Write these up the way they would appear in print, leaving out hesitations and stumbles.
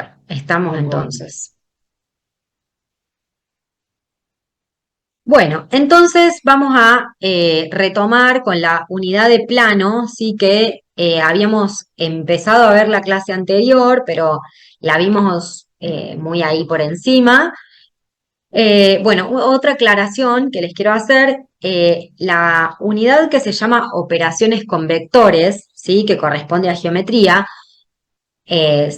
Bueno, estamos Ujú. entonces. Bueno, entonces vamos a retomar con la unidad de plano, sí que habíamos empezado a ver la clase anterior, pero la vimos muy ahí por encima. Bueno, otra aclaración que les quiero hacer, la unidad que se llama operaciones con vectores, ¿sí? Que corresponde a geometría,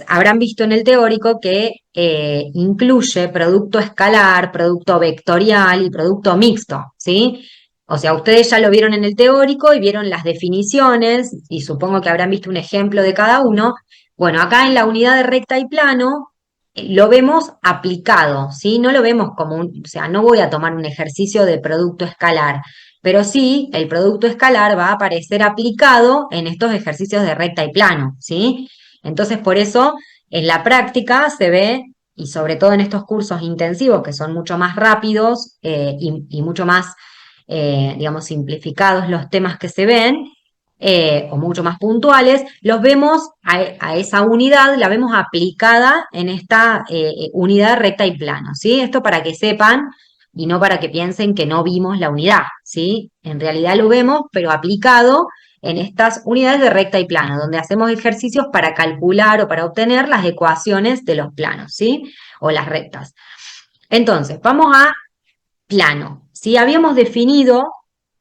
habrán visto en el teórico que incluye producto escalar, producto vectorial y producto mixto, ¿sí? O sea, ustedes ya lo vieron en el teórico y vieron las definiciones y supongo que habrán visto un ejemplo de cada uno. Bueno, acá en la unidad de recta y plano lo vemos aplicado, ¿sí? No lo vemos como o sea, no voy a tomar un ejercicio de producto escalar, pero sí el producto escalar va a aparecer aplicado en estos ejercicios de recta y plano, ¿sí? Entonces, por eso, en la práctica se ve, y sobre todo en estos cursos intensivos que son mucho más rápidos y mucho más, digamos, simplificados los temas que se ven, o mucho más puntuales, los vemos a esa unidad, la vemos aplicada en esta unidad recta y plano, ¿sí? Esto para que sepan y no para que piensen que no vimos la unidad, ¿sí? En realidad lo vemos, pero aplicado en estas unidades de recta y plano, donde hacemos ejercicios para calcular o para obtener las ecuaciones de los planos, ¿sí? O las rectas. Entonces, vamos a plano. Si habíamos definido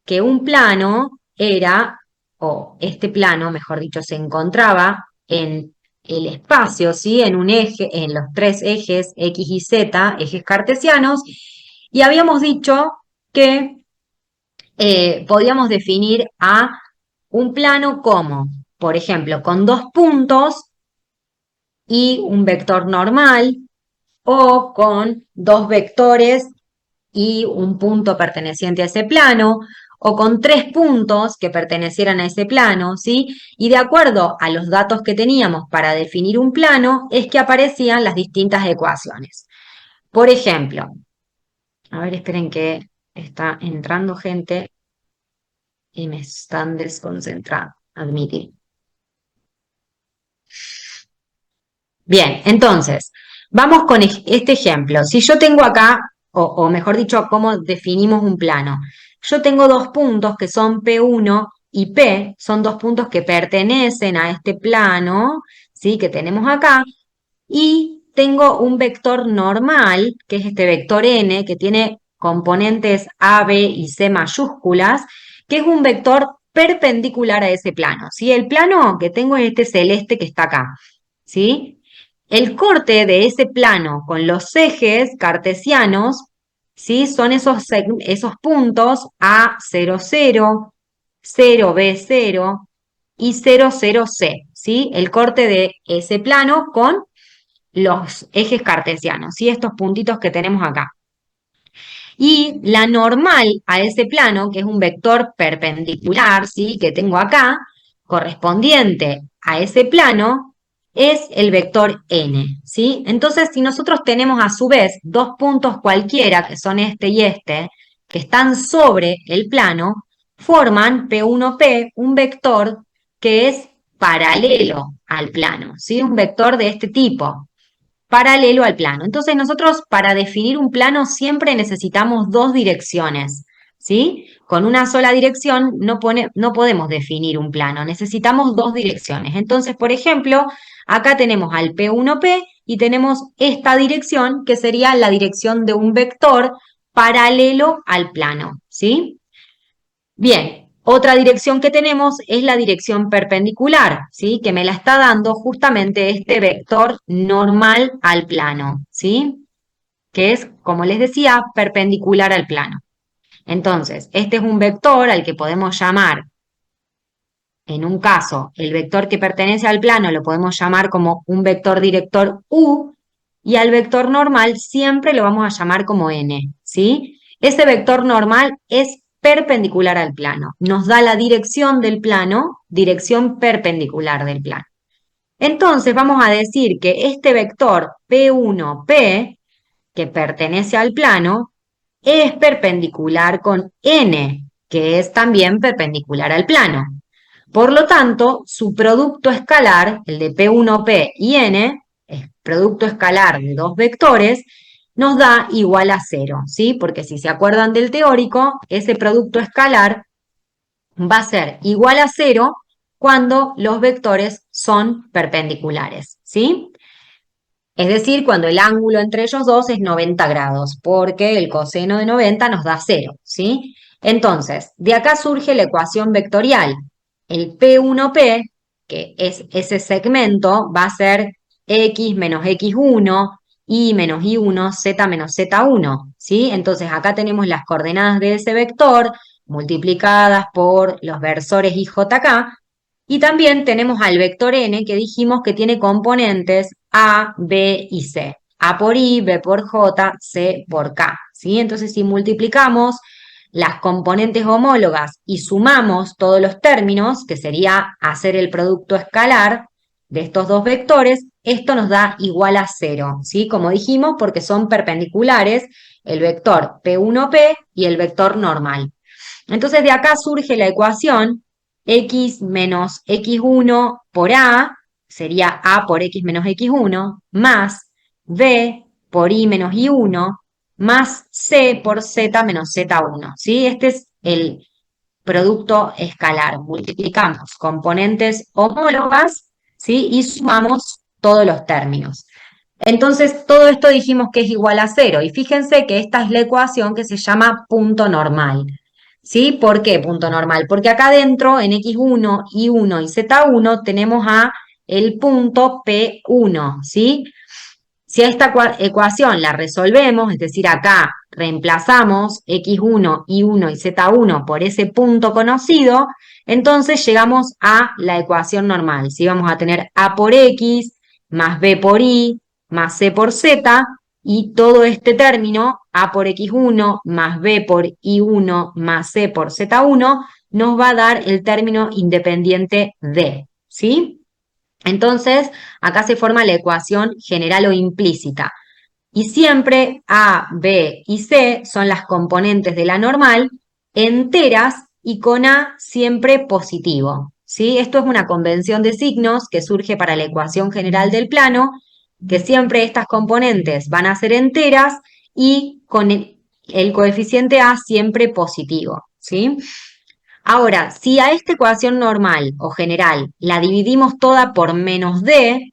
que un plano era, o este plano, mejor dicho, se encontraba en el espacio, ¿sí? En un eje, en los tres ejes X y Z, ejes cartesianos, y habíamos dicho que podíamos definir a un plano como, por ejemplo, con dos puntos y un vector normal, o con dos vectores y un punto perteneciente a ese plano, o con tres puntos que pertenecieran a ese plano, ¿sí? Y de acuerdo a los datos que teníamos para definir un plano, es que aparecían las distintas ecuaciones. Por ejemplo, a ver, esperen que está entrando gente y me están desconcentrando, admitir. Bien, entonces, vamos con este ejemplo. Si yo tengo acá, o mejor dicho, cómo definimos un plano. Yo tengo dos puntos que son P1 y P, son dos puntos que pertenecen a este plano, ¿sí? Que tenemos acá, y tengo un vector normal, que es este vector n, que tiene componentes A, B y C mayúsculas, que es un vector perpendicular a ese plano, ¿sí? El plano que tengo es este celeste que está acá, ¿sí? El corte de ese plano con los ejes cartesianos, ¿sí? Son esos puntos A00, 0B0 y 00C, ¿sí? El corte de ese plano con los ejes cartesianos, ¿sí? Estos puntitos que tenemos acá. Y la normal a ese plano, que es un vector perpendicular, ¿sí? Que tengo acá, correspondiente a ese plano, es el vector n, ¿sí? Entonces, si nosotros tenemos a su vez dos puntos cualquiera, que son este y este, que están sobre el plano, forman P1P, un vector que es paralelo al plano, ¿sí? Un vector de este tipo paralelo al plano. Entonces nosotros para definir un plano siempre necesitamos dos direcciones, ¿sí? Con una sola dirección no podemos definir un plano, necesitamos dos direcciones. Entonces, por ejemplo, acá tenemos al P1P y tenemos esta dirección que sería la dirección de un vector paralelo al plano, ¿sí? Bien, otra dirección que tenemos es la dirección perpendicular, ¿sí? Que me la está dando justamente este vector normal al plano, ¿sí? Que es, como les decía, perpendicular al plano. Entonces, este es un vector al que podemos llamar, en un caso, el vector que pertenece al plano lo podemos llamar como un vector director U y al vector normal siempre lo vamos a llamar como N, ¿sí? Ese vector normal es perpendicular al plano, nos da la dirección del plano, dirección perpendicular del plano. Entonces vamos a decir que este vector P1P, que pertenece al plano, es perpendicular con N, que es también perpendicular al plano. Por lo tanto, su producto escalar, el de P1P y N, producto escalar de dos vectores, nos da igual a cero, ¿sí? Porque si se acuerdan del teórico, ese producto escalar va a ser igual a cero cuando los vectores son perpendiculares, ¿sí? Es decir, cuando el ángulo entre ellos dos es 90 grados, porque el coseno de 90 nos da cero, ¿sí? Entonces, de acá surge la ecuación vectorial. El P1P, que es ese segmento, va a ser x menos x1, y menos y1, z menos z1, ¿sí? Entonces, acá tenemos las coordenadas de ese vector multiplicadas por los versores IJK, y también tenemos al vector n que dijimos que tiene componentes a, b y c. A por i, b por j, c por k. ¿Sí? Entonces, si multiplicamos las componentes homólogas y sumamos todos los términos, que sería hacer el producto escalar de estos dos vectores, esto nos da igual a cero, ¿sí? Como dijimos, porque son perpendiculares el vector P1P y el vector normal. Entonces, de acá surge la ecuación x menos x1 por a, sería a por x menos x1, más b por i menos i1, más c por z menos z1, ¿sí? Este es el producto escalar. Multiplicamos componentes homólogas, ¿sí? Y sumamos todos los términos. Entonces, todo esto dijimos que es igual a cero. Y fíjense que esta es la ecuación que se llama punto normal. ¿Sí? ¿Por qué punto normal? Porque acá adentro, en x1, y1 y z1, tenemos a el punto P1, ¿sí? Si a esta ecuación la resolvemos, es decir, acá reemplazamos x1, y1 y z1 por ese punto conocido, entonces llegamos a la ecuación normal. ¿Sí? Vamos a tener a por x más b por y más c por z, y todo este término, a por x1 más b por y1 más c por z1, nos va a dar el término independiente d. ¿Sí? Entonces, acá se forma la ecuación general o implícita. Y siempre A, B y C son las componentes de la normal enteras y con A siempre positivo. ¿Sí? Esto es una convención de signos que surge para la ecuación general del plano, que siempre estas componentes van a ser enteras y con el coeficiente A siempre positivo. ¿Sí? Ahora, si a esta ecuación normal o general la dividimos toda por menos d,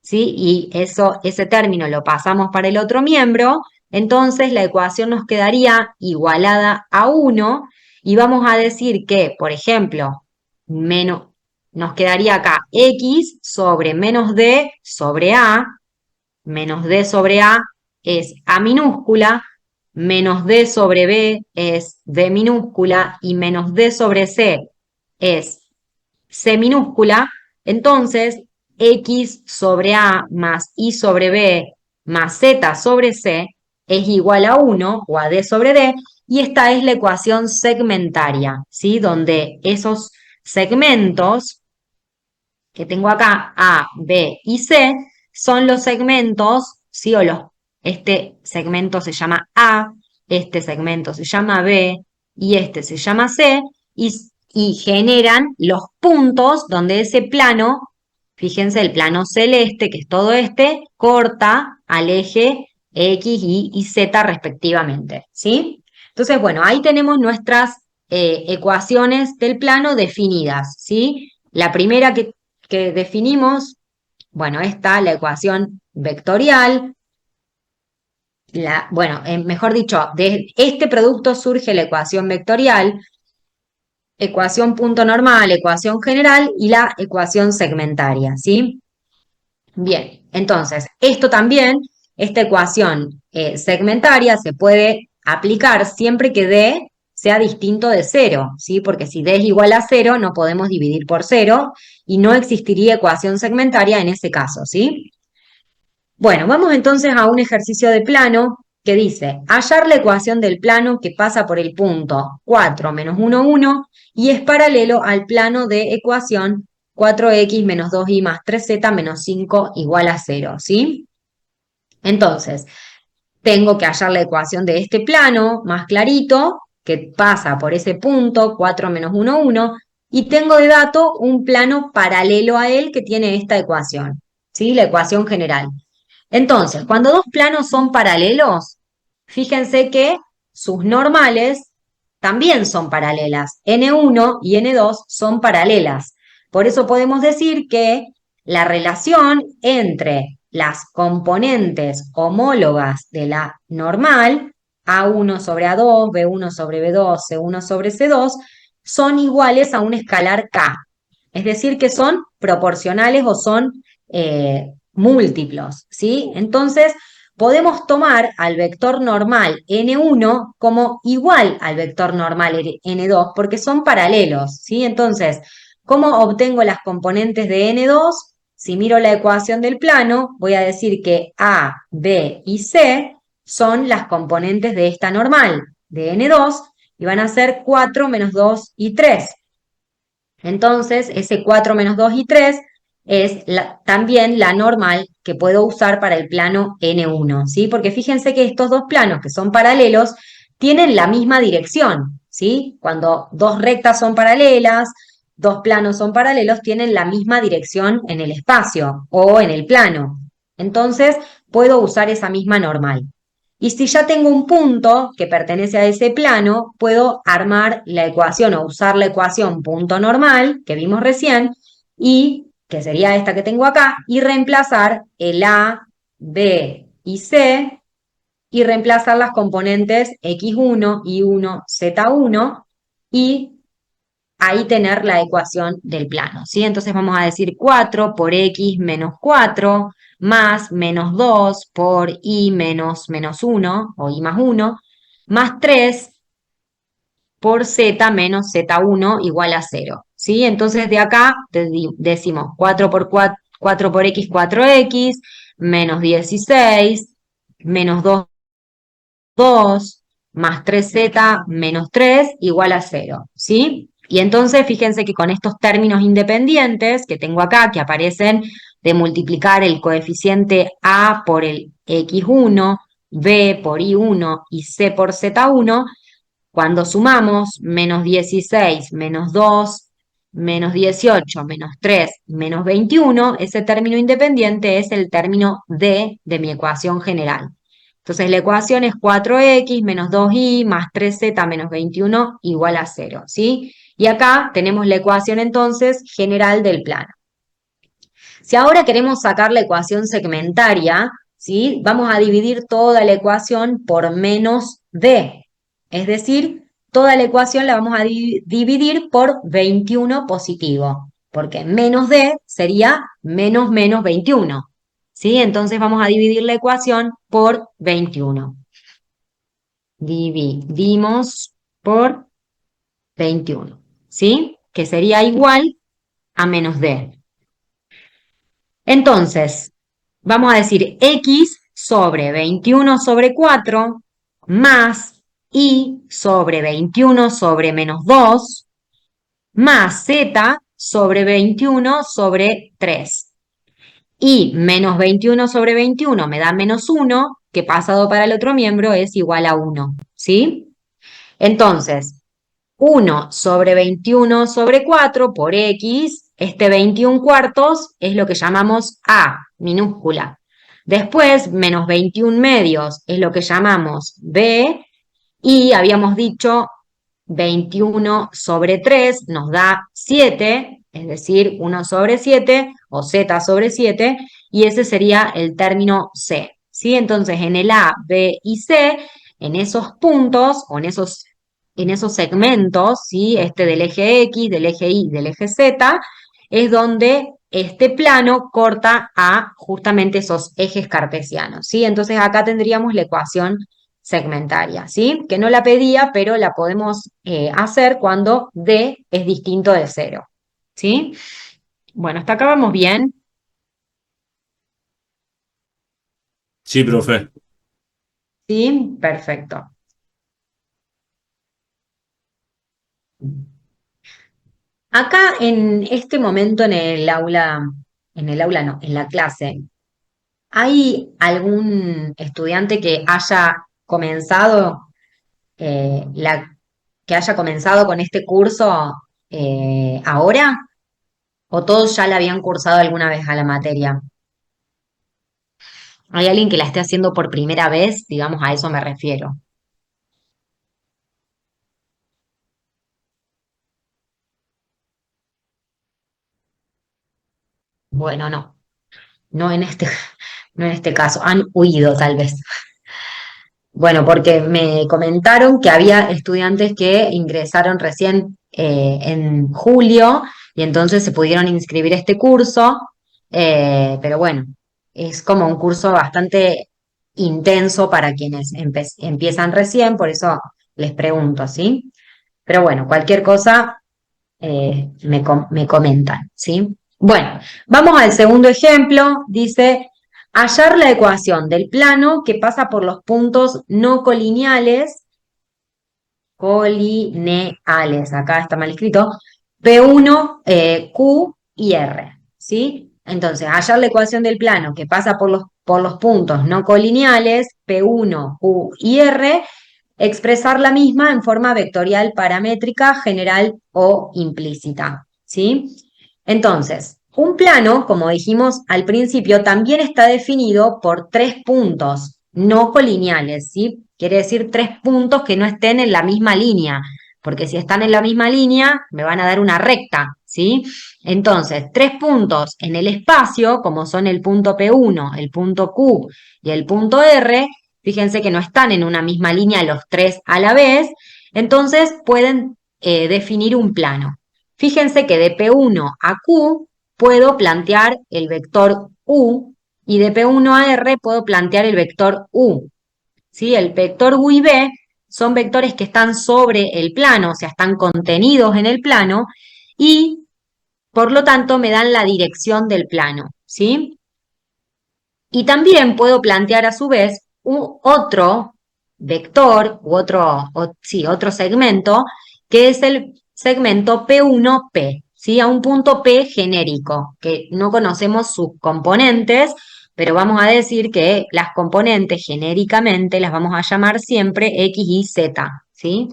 ¿sí? Y ese término lo pasamos para el otro miembro, entonces la ecuación nos quedaría igualada a 1 y vamos a decir que, por ejemplo, nos quedaría acá x sobre menos d sobre a, menos d sobre a es a minúscula, menos d sobre b es d minúscula y menos d sobre c es c minúscula. Entonces, x sobre a más y sobre b más z sobre c es igual a 1 o a d sobre d, y esta es la ecuación segmentaria, ¿sí? Donde esos segmentos que tengo acá, A, B y C, son los segmentos, ¿sí? Este segmento se llama A, este segmento se llama B y este se llama C, y generan los puntos donde ese plano, fíjense, el plano celeste, que es todo este, corta al eje X, y Z respectivamente, ¿sí? Entonces, bueno, ahí tenemos nuestras ecuaciones del plano definidas, ¿sí? La primera que definimos, bueno, está la ecuación vectorial. Bueno, mejor dicho, de este producto surge la ecuación vectorial, ecuación punto normal, ecuación general y la ecuación segmentaria, ¿sí? Bien, entonces, esto también, esta ecuación segmentaria se puede aplicar siempre que D sea distinto de cero, ¿sí? Porque si D es igual a cero, no podemos dividir por cero y no existiría ecuación segmentaria en ese caso, ¿sí? Bueno, vamos entonces a un ejercicio de plano que dice, hallar la ecuación del plano que pasa por el punto 4 menos 1, 1 y es paralelo al plano de ecuación 4x menos 2y más 3z menos 5 igual a 0, ¿sí? Entonces, tengo que hallar la ecuación de este plano más clarito, que pasa por ese punto 4 menos 1, 1, y tengo de dato un plano paralelo a él que tiene esta ecuación. ¿sí? La ecuación general. Entonces, cuando dos planos son paralelos, fíjense que sus normales también son paralelas. N1 y N2 son paralelas. Por eso podemos decir que la relación entre las componentes homólogas de la normal, A1 sobre A2, B1 sobre B2, C1 sobre C2, son iguales a un escalar K. Es decir, que son proporcionales o son múltiplos, ¿sí? Entonces, podemos tomar al vector normal n1 como igual al vector normal n2 porque son paralelos, ¿sí? Entonces, ¿cómo obtengo las componentes de n2? Si miro la ecuación del plano, voy a decir que A, B y C son las componentes de esta normal, de n2, y van a ser 4 menos 2 y 3. Entonces, ese 4 menos 2 y 3 es también la normal que puedo usar para el plano N1, ¿sí? Porque fíjense que estos dos planos que son paralelos tienen la misma dirección, ¿sí? Cuando dos rectas son paralelas, dos planos son paralelos, tienen la misma dirección en el espacio o en el plano. Entonces, puedo usar esa misma normal. Y si ya tengo un punto que pertenece a ese plano, puedo armar la ecuación o usar la ecuación punto normal que vimos recién y que sería esta que tengo acá y reemplazar el A, B y C y reemplazar las componentes x1, y1, z1 y ahí tener la ecuación del plano, ¿sí? Entonces vamos a decir 4 por x menos 4 más menos 2 por y menos 1 o y más 1 más 3 por z menos z1 igual a 0, ¿sí? Entonces de acá decimos 4 por 4, 4 por x, 4x, menos 16, menos 2 2 más 3z menos 3 igual a 0, ¿sí? Y entonces fíjense que con estos términos independientes que tengo acá, que aparecen de multiplicar el coeficiente a por el x1, b por y1 y c por z1, cuando sumamos menos 16, menos 2, menos 18, menos 3, menos 21, ese término independiente es el término d de mi ecuación general. Entonces la ecuación es 4x menos 2y más 3z menos 21 igual a 0, ¿sí? Y acá tenemos la ecuación entonces general del plano. Si ahora queremos sacar la ecuación segmentaria, ¿sí? Vamos a dividir toda la ecuación por menos d. Es decir, toda la ecuación la vamos a dividir por 21 positivo, porque menos d sería menos menos 21. ¿Sí? Entonces vamos a dividir la ecuación por 21. Dividimos por 21, ¿sí? Que sería igual a menos d. Entonces, vamos a decir x sobre 21 sobre 4 más y sobre 21 sobre menos 2 más z sobre 21 sobre 3. Y menos 21 sobre 21 me da menos 1, que pasado para el otro miembro es igual a 1, ¿sí? Entonces, 1 sobre 21 sobre 4 por x, este 21 cuartos es lo que llamamos A, minúscula. Después, menos 21 medios es lo que llamamos B, y habíamos dicho 21 sobre 3 nos da 7, es decir, 1 sobre 7 o z sobre 7, y ese sería el término C. ¿Sí? Entonces, en el A, B y C, en esos puntos o en esos segmentos, ¿sí? Este del eje X, del eje Y, del eje Z, es donde este plano corta a justamente esos ejes cartesianos, ¿sí? Entonces acá tendríamos la ecuación segmentaria, ¿sí? Que no la pedía, pero la podemos hacer cuando D es distinto de 0, ¿sí? Bueno, hasta acá vamos bien, Sí, profe. ¿sí? Perfecto. Acá en este momento en el aula no, en la clase, ¿hay algún estudiante que haya comenzado que haya comenzado con este curso ahora? ¿O todos ya la habían cursado alguna vez a la materia? ¿Hay alguien que la esté haciendo por primera vez? Digamos, a eso me refiero. Bueno, no, no en este, no en este caso. Han huido, tal vez. Bueno, porque me comentaron que había estudiantes que ingresaron recién en julio y entonces se pudieron inscribir a este curso, pero bueno, es como un curso bastante intenso para quienes empiezan recién, por eso les pregunto, ¿sí? Pero bueno, cualquier cosa me comentan, ¿sí? Bueno, vamos al segundo ejemplo. Dice, hallar la ecuación del plano que pasa por los puntos no colineales, acá está mal escrito, P1, Q y R, ¿sí? Entonces, hallar la ecuación del plano que pasa por los puntos no colineales, P1, Q y R, expresar la misma en forma vectorial paramétrica, general o implícita, ¿sí? Entonces, un plano, como dijimos al principio, también está definido por tres puntos no colineales, ¿sí? Quiere decir tres puntos que no estén en la misma línea, porque si están en la misma línea, me van a dar una recta, ¿sí? Entonces, tres puntos en el espacio, como son el punto P1, el punto Q y el punto R, fíjense que no están en una misma línea los tres a la vez, entonces pueden definir un plano. Fíjense que de P1 a Q puedo plantear el vector U y de P1 a R puedo plantear el vector U. ¿Sí? El vector U y B son vectores que están sobre el plano, o sea, están contenidos en el plano y por lo tanto me dan la dirección del plano. ¿Sí? Y también puedo plantear a su vez otro vector u otro segmento, que es el segmento P1P, ¿sí? A un punto P genérico, que no conocemos sus componentes, pero vamos a decir que las componentes genéricamente las vamos a llamar siempre X y Z, ¿sí?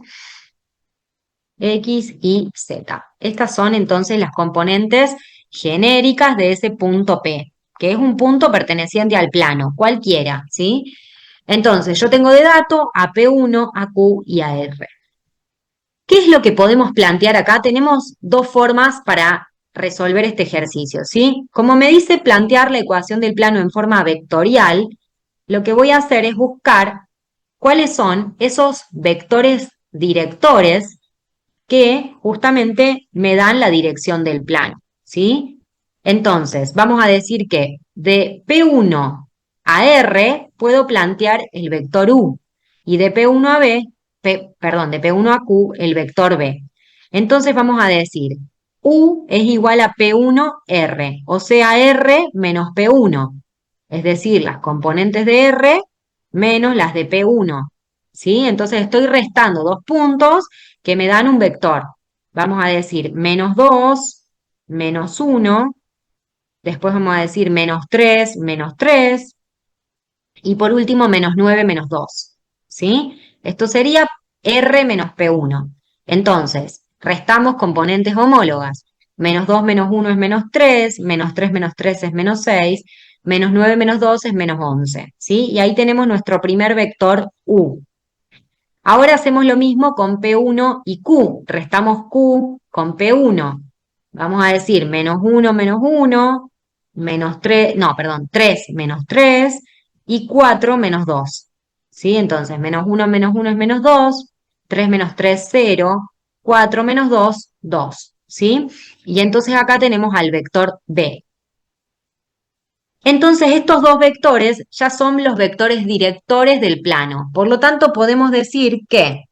X y Z. Estas son entonces las componentes genéricas de ese punto P, que es un punto perteneciente al plano, cualquiera, ¿sí? Entonces, yo tengo de dato a P1, a Q y a R. ¿Qué es lo que podemos plantear acá? Tenemos dos formas para resolver este ejercicio, ¿sí? Como me dice plantear la ecuación del plano en forma vectorial, lo que voy a hacer es buscar cuáles son esos vectores directores que justamente me dan la dirección del plano, ¿sí? Entonces, vamos a decir que de P1 a R puedo plantear el vector U y de P1 a B, perdón, de P1 a Q el vector B. Entonces vamos a decir U es igual a P1R, o sea, R menos P1, es decir, las componentes de R menos las de P1, ¿sí? Entonces estoy restando dos puntos que me dan un vector. Vamos a decir menos 2, menos 1, después vamos a decir menos 3, y por último menos 9, menos 2. ¿Sí? Esto sería R menos P1. Entonces, restamos componentes homólogas. Menos 2 menos 1 es menos 3 menos 3 es menos 6, menos 9 menos 2 es menos 11. ¿Sí? Y ahí tenemos nuestro primer vector U. Ahora hacemos lo mismo con P1 y Q. Restamos Q con P1. Vamos a decir menos 1, menos 3, no, perdón, 3 menos 3 y 4 menos 2. ¿Sí? Entonces, menos 1 es menos 2, 3 menos 3, 0, 4 menos 2, 2. ¿Sí? Y entonces acá tenemos al vector B. Entonces, estos dos vectores ya son los vectores directores del plano. Por lo tanto, podemos decir que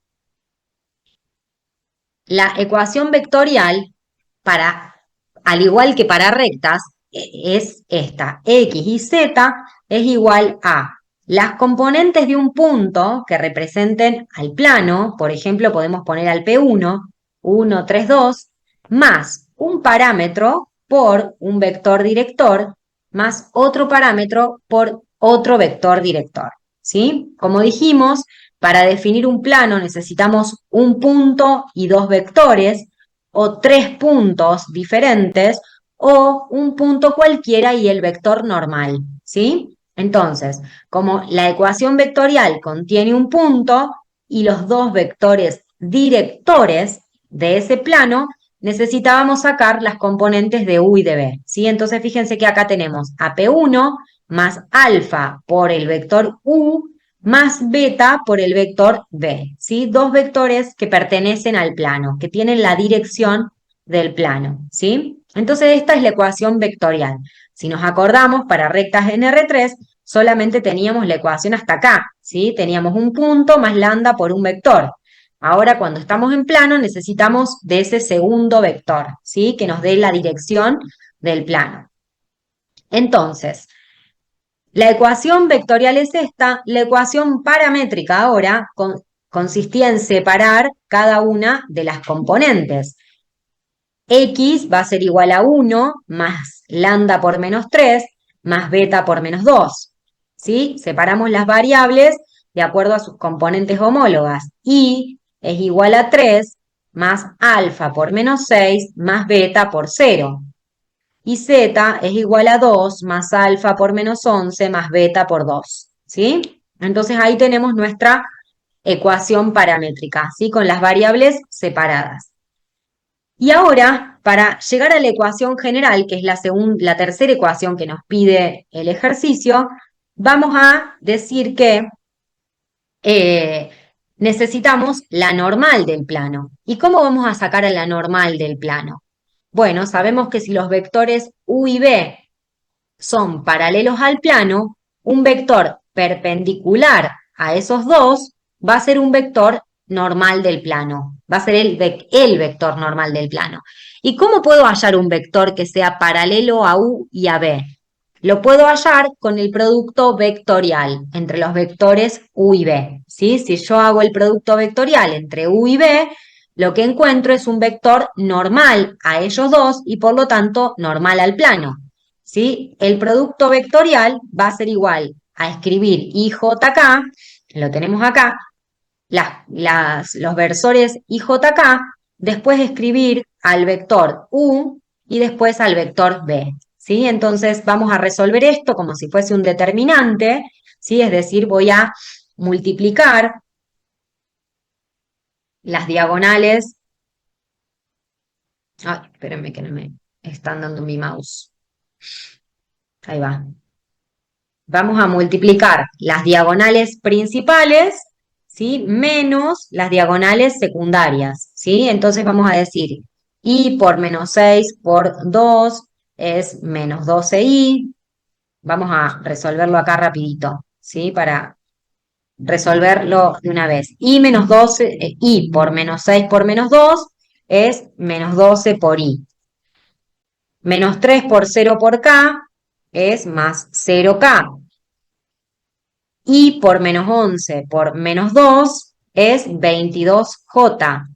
la ecuación vectorial, para, al igual que para rectas, es esta. X y Z es igual a las componentes de un punto que representen al plano, por ejemplo, podemos poner al P1, 1, 3, 2, más un parámetro por un vector director, más otro parámetro por otro vector director. ¿Sí? Como dijimos, para definir un plano necesitamos un punto y dos vectores, o tres puntos diferentes, o un punto cualquiera y el vector normal, ¿sí? Entonces, como la ecuación vectorial contiene un punto y los dos vectores directores de ese plano, necesitábamos sacar las componentes de u y de b, ¿sí? Entonces, fíjense que acá tenemos a P1 más alfa por el vector u más beta por el vector b, ¿sí? Dos vectores que pertenecen al plano, que tienen la dirección del plano, ¿sí? Entonces, esta es la ecuación vectorial. Si nos acordamos, para rectas en R3, solamente teníamos la ecuación hasta acá, ¿sí? Teníamos un punto más lambda por un vector. Ahora, cuando estamos en plano, necesitamos de ese segundo vector, ¿sí? Que nos dé la dirección del plano. Entonces, la ecuación vectorial es esta. La ecuación paramétrica ahora consistía en separar cada una de las componentes. X va a ser igual a 1 más lambda por menos 3 más beta por menos 2. ¿Sí? Separamos las variables de acuerdo a sus componentes homólogas. Y es igual a 3 más alfa por menos 6 más beta por 0. Y z es igual a 2 más alfa por menos 11 más beta por 2. ¿Sí? Entonces ahí tenemos nuestra ecuación paramétrica, ¿sí? Con las variables separadas. Y ahora, para llegar a la ecuación general, que es la tercera ecuación que nos pide el ejercicio, vamos a decir que necesitamos la normal del plano. ¿Y cómo vamos a sacar a la normal del plano? Bueno, sabemos que si los vectores u y b son paralelos al plano, un vector perpendicular a esos dos va a ser un vector normal del plano, va a ser el vector normal del plano. ¿Y cómo puedo hallar un vector que sea paralelo a u y a b? Lo puedo hallar con el producto vectorial entre los vectores u y b, ¿sí? Si yo hago el producto vectorial entre u y b, lo que encuentro es un vector normal a ellos dos y por lo tanto normal al plano. ¿Sí? El producto vectorial va a ser igual a escribir IJK, lo tenemos acá, los versores IJK, después escribir al vector U y después al vector B. ¿Sí? Entonces vamos a resolver esto como si fuese un determinante, ¿sí? Es decir, voy a multiplicar las diagonales. Ay, espérenme que no me están dando mi mouse. Ahí va. Vamos a multiplicar las diagonales principales, ¿sí? Menos las diagonales secundarias, ¿sí? Entonces vamos a decir, i por menos 6 por 2 es menos 12i. Vamos a resolverlo acá rapidito, ¿sí? Para resolverlo de una vez. I menos 12, i por menos 6 por menos 2 es menos 12 por i. Menos 3 por 0 por k es más 0k. Y por menos 11 por menos 2 es 22J.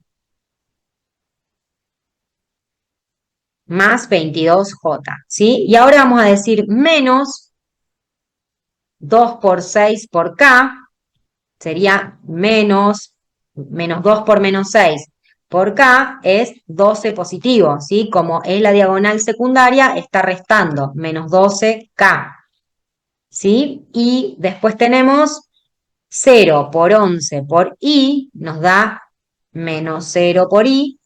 Más 22J, ¿sí? Y ahora vamos a decir menos 2 por 6 por K, sería menos 2 por menos 6 por K es 12 positivo, ¿sí? Como es la diagonal secundaria, está restando, menos 12K, ¿sí? Y después tenemos 0 por 11 por i nos da menos 0 por i.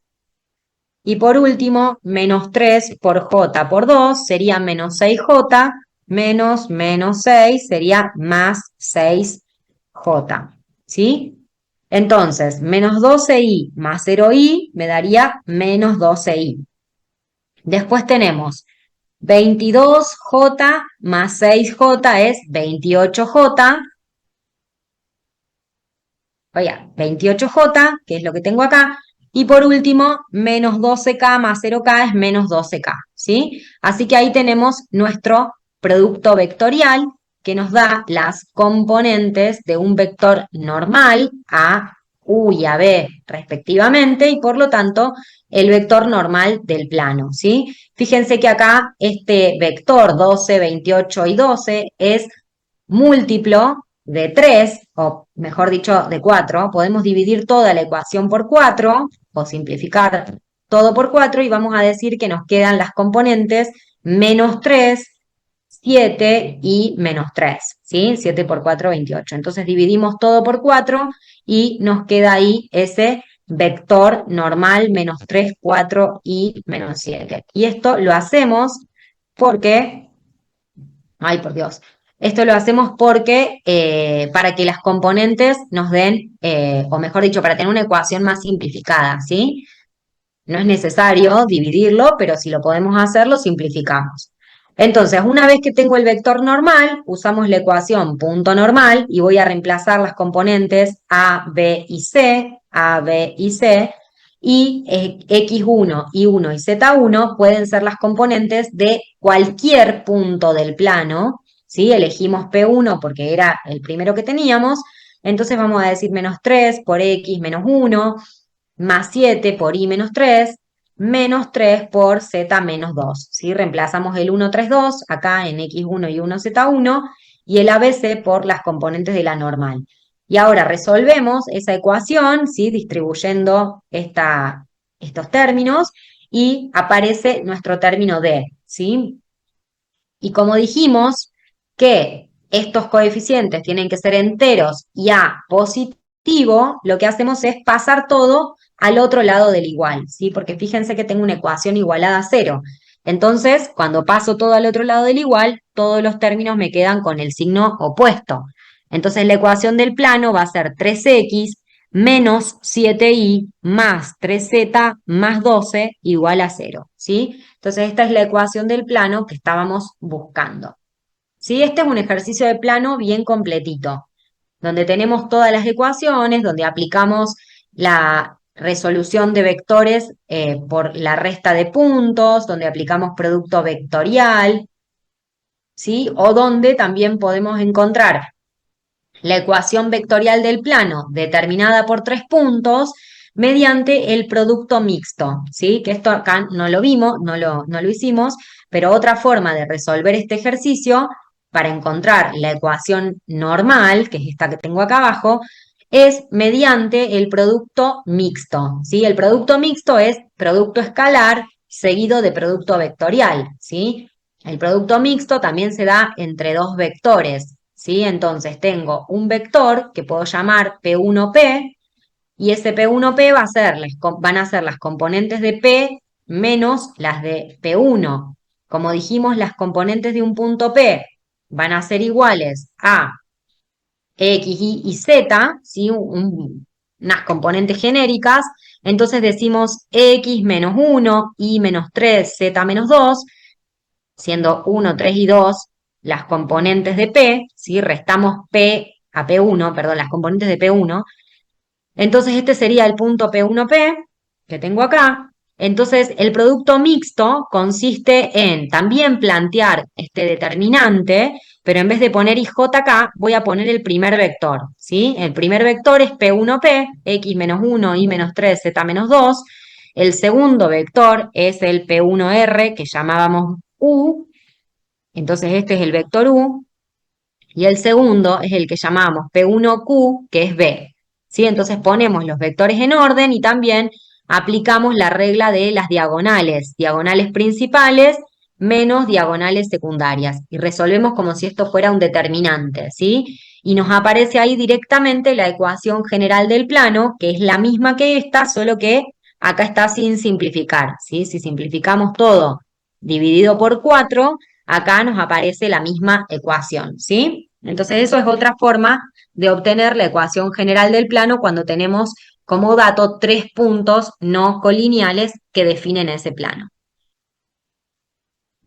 Y por último, menos 3 por j por 2 sería menos 6j, menos 6 sería más 6j. ¿Sí? Entonces, menos 12i más 0i me daría menos 12i. Después tenemos 22j más 6j es 28j. Oiga, 28J, que es lo que tengo acá, y por último, menos 12K más 0K es menos 12K, ¿sí? Así que ahí tenemos nuestro producto vectorial que nos da las componentes de un vector normal a U y a B respectivamente, y por lo tanto el vector normal del plano, ¿sí? Fíjense que acá este vector 12, 28 y 12 es múltiplo de 3, o mejor dicho, de 4, podemos dividir toda la ecuación por 4, o simplificar todo por 4, y vamos a decir que nos quedan las componentes menos 3, 7 y menos 3, ¿sí? 7 por 4, 28. Entonces dividimos todo por 4 y nos queda ahí ese vector normal, menos 3, 4 y menos 7. Y esto lo hacemos porque, ay por Dios, esto lo hacemos porque para que las componentes nos den, o mejor dicho, para tener una ecuación más simplificada, ¿sí? No es necesario dividirlo, pero si lo podemos hacer, lo simplificamos. Entonces, una vez que tengo el vector normal, usamos la ecuación punto normal y voy a reemplazar las componentes A, B y C, A, B y C, y X1, Y1 y Z1 pueden ser las componentes de cualquier punto del plano, ¿sí? Elegimos P1 porque era el primero que teníamos, entonces vamos a decir menos 3 por X menos 1, más 7 por y menos 3, menos 3 por z menos 2, ¿sí? Reemplazamos el 1, 3, 2 acá en x1 y 1z1 y el ABC por las componentes de la normal. Y ahora resolvemos esa ecuación, ¿sí? Distribuyendo estos términos y aparece nuestro término D, ¿sí? Y como dijimos que estos coeficientes tienen que ser enteros y A positivo, lo que hacemos es pasar todo al otro lado del igual, ¿sí? Porque fíjense que tengo una ecuación igualada a cero. Entonces, cuando paso todo al otro lado del igual, todos los términos me quedan con el signo opuesto. Entonces, la ecuación del plano va a ser 3x menos 7y más 3z más 12 igual a 0, ¿sí? Entonces, esta es la ecuación del plano que estábamos buscando. ¿Sí? Este es un ejercicio de plano bien completito, donde tenemos todas las ecuaciones, donde aplicamos la resolución de vectores por la resta de puntos, donde aplicamos producto vectorial, ¿sí? O donde también podemos encontrar la ecuación vectorial del plano determinada por 3 puntos mediante el producto mixto, ¿sí? Que esto acá no lo vimos, no lo hicimos, pero otra forma de resolver este ejercicio para encontrar la ecuación normal, que es esta que tengo acá abajo, es mediante el producto mixto, ¿sí? El producto mixto es producto escalar seguido de producto vectorial, ¿sí? El producto mixto también se da entre dos vectores, ¿sí? Entonces tengo un vector que puedo llamar P1P y ese P1P van a ser las componentes de P menos las de P1. Como dijimos, las componentes de un punto P van a ser iguales a X, Y Z, ¿sí? Unas componentes genéricas. Entonces decimos X menos 1, Y menos 3, Z menos 2, siendo 1, 3 y 2 las componentes de P, ¿sí? Restamos P a P1, perdón, las componentes de P1. Entonces este sería el punto P1P que tengo acá. Entonces el producto mixto consiste en también plantear este determinante, pero en vez de poner IJ acá, voy a poner el primer vector, ¿sí? El primer vector es P1P, X menos 1, Y menos 3, Z menos 2. El segundo vector es el P1R, que llamábamos U, entonces este es el vector U, y el segundo es el que llamamos P1Q, que es B. ¿Sí? Entonces ponemos los vectores en orden y también aplicamos la regla de las diagonales, diagonales principales menos diagonales secundarias, y resolvemos como si esto fuera un determinante, ¿sí? Y nos aparece ahí directamente la ecuación general del plano, que es la misma que esta, solo que acá está sin simplificar, ¿sí? Si simplificamos todo dividido por 4, acá nos aparece la misma ecuación, ¿sí? Entonces eso es otra forma de obtener la ecuación general del plano cuando tenemos como dato 3 puntos no colineales que definen ese plano.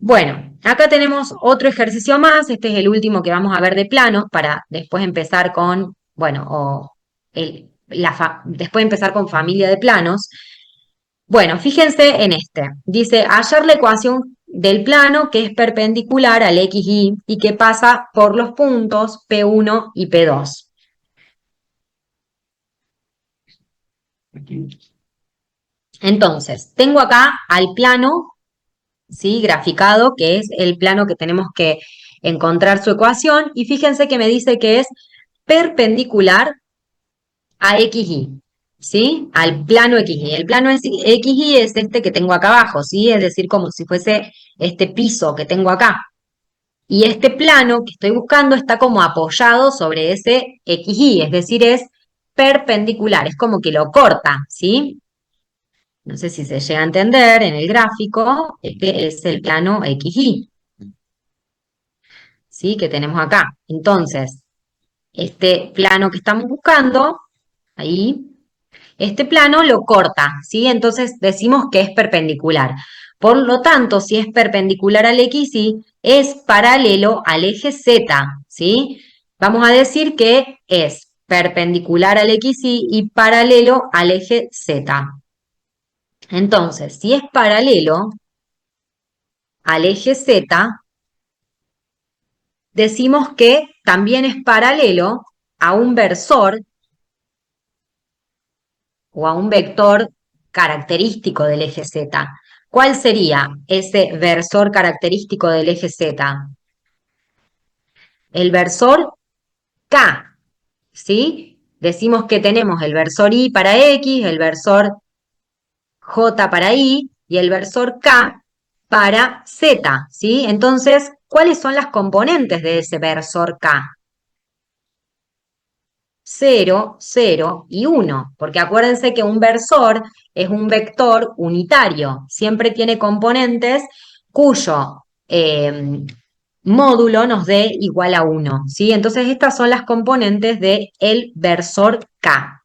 Bueno, acá tenemos otro ejercicio más, este es el último que vamos a ver de planos para después empezar con, bueno, después empezar con familia de planos. Bueno, fíjense en este. Dice, hallar la ecuación del plano que es perpendicular al XY y que pasa por los puntos P1 y P2. Entonces, tengo acá al plano, ¿sí? Graficado, que es el plano que tenemos que encontrar su ecuación, y fíjense que me dice que es perpendicular a XY, ¿sí? Al plano XY. El plano XY es este que tengo acá abajo, ¿sí? Es decir, como si fuese este piso que tengo acá. Y este plano que estoy buscando está como apoyado sobre ese XY, es decir, es perpendicular, es como que lo corta, ¿sí? No sé si se llega a entender en el gráfico, este es el plano XY, ¿sí? Que tenemos acá. Entonces, este plano que estamos buscando, ahí, este plano lo corta, ¿sí? Entonces decimos que es perpendicular. Por lo tanto, si es perpendicular al XY, es paralelo al eje Z, ¿sí? Vamos a decir que es perpendicular al XY y paralelo al eje Z. Entonces, si es paralelo al eje Z, decimos que también es paralelo a un versor o a un vector característico del eje Z. ¿Cuál sería ese versor característico del eje Z? El versor K, ¿sí? Decimos que tenemos el versor Y para X, el versor J para Y y el versor K para Z, ¿sí? Entonces, ¿cuáles son las componentes de ese versor K? 0, 0 y 1, porque acuérdense que un versor es un vector unitario, siempre tiene componentes cuyo módulo nos dé igual a 1, ¿sí? Entonces estas son las componentes del versor K.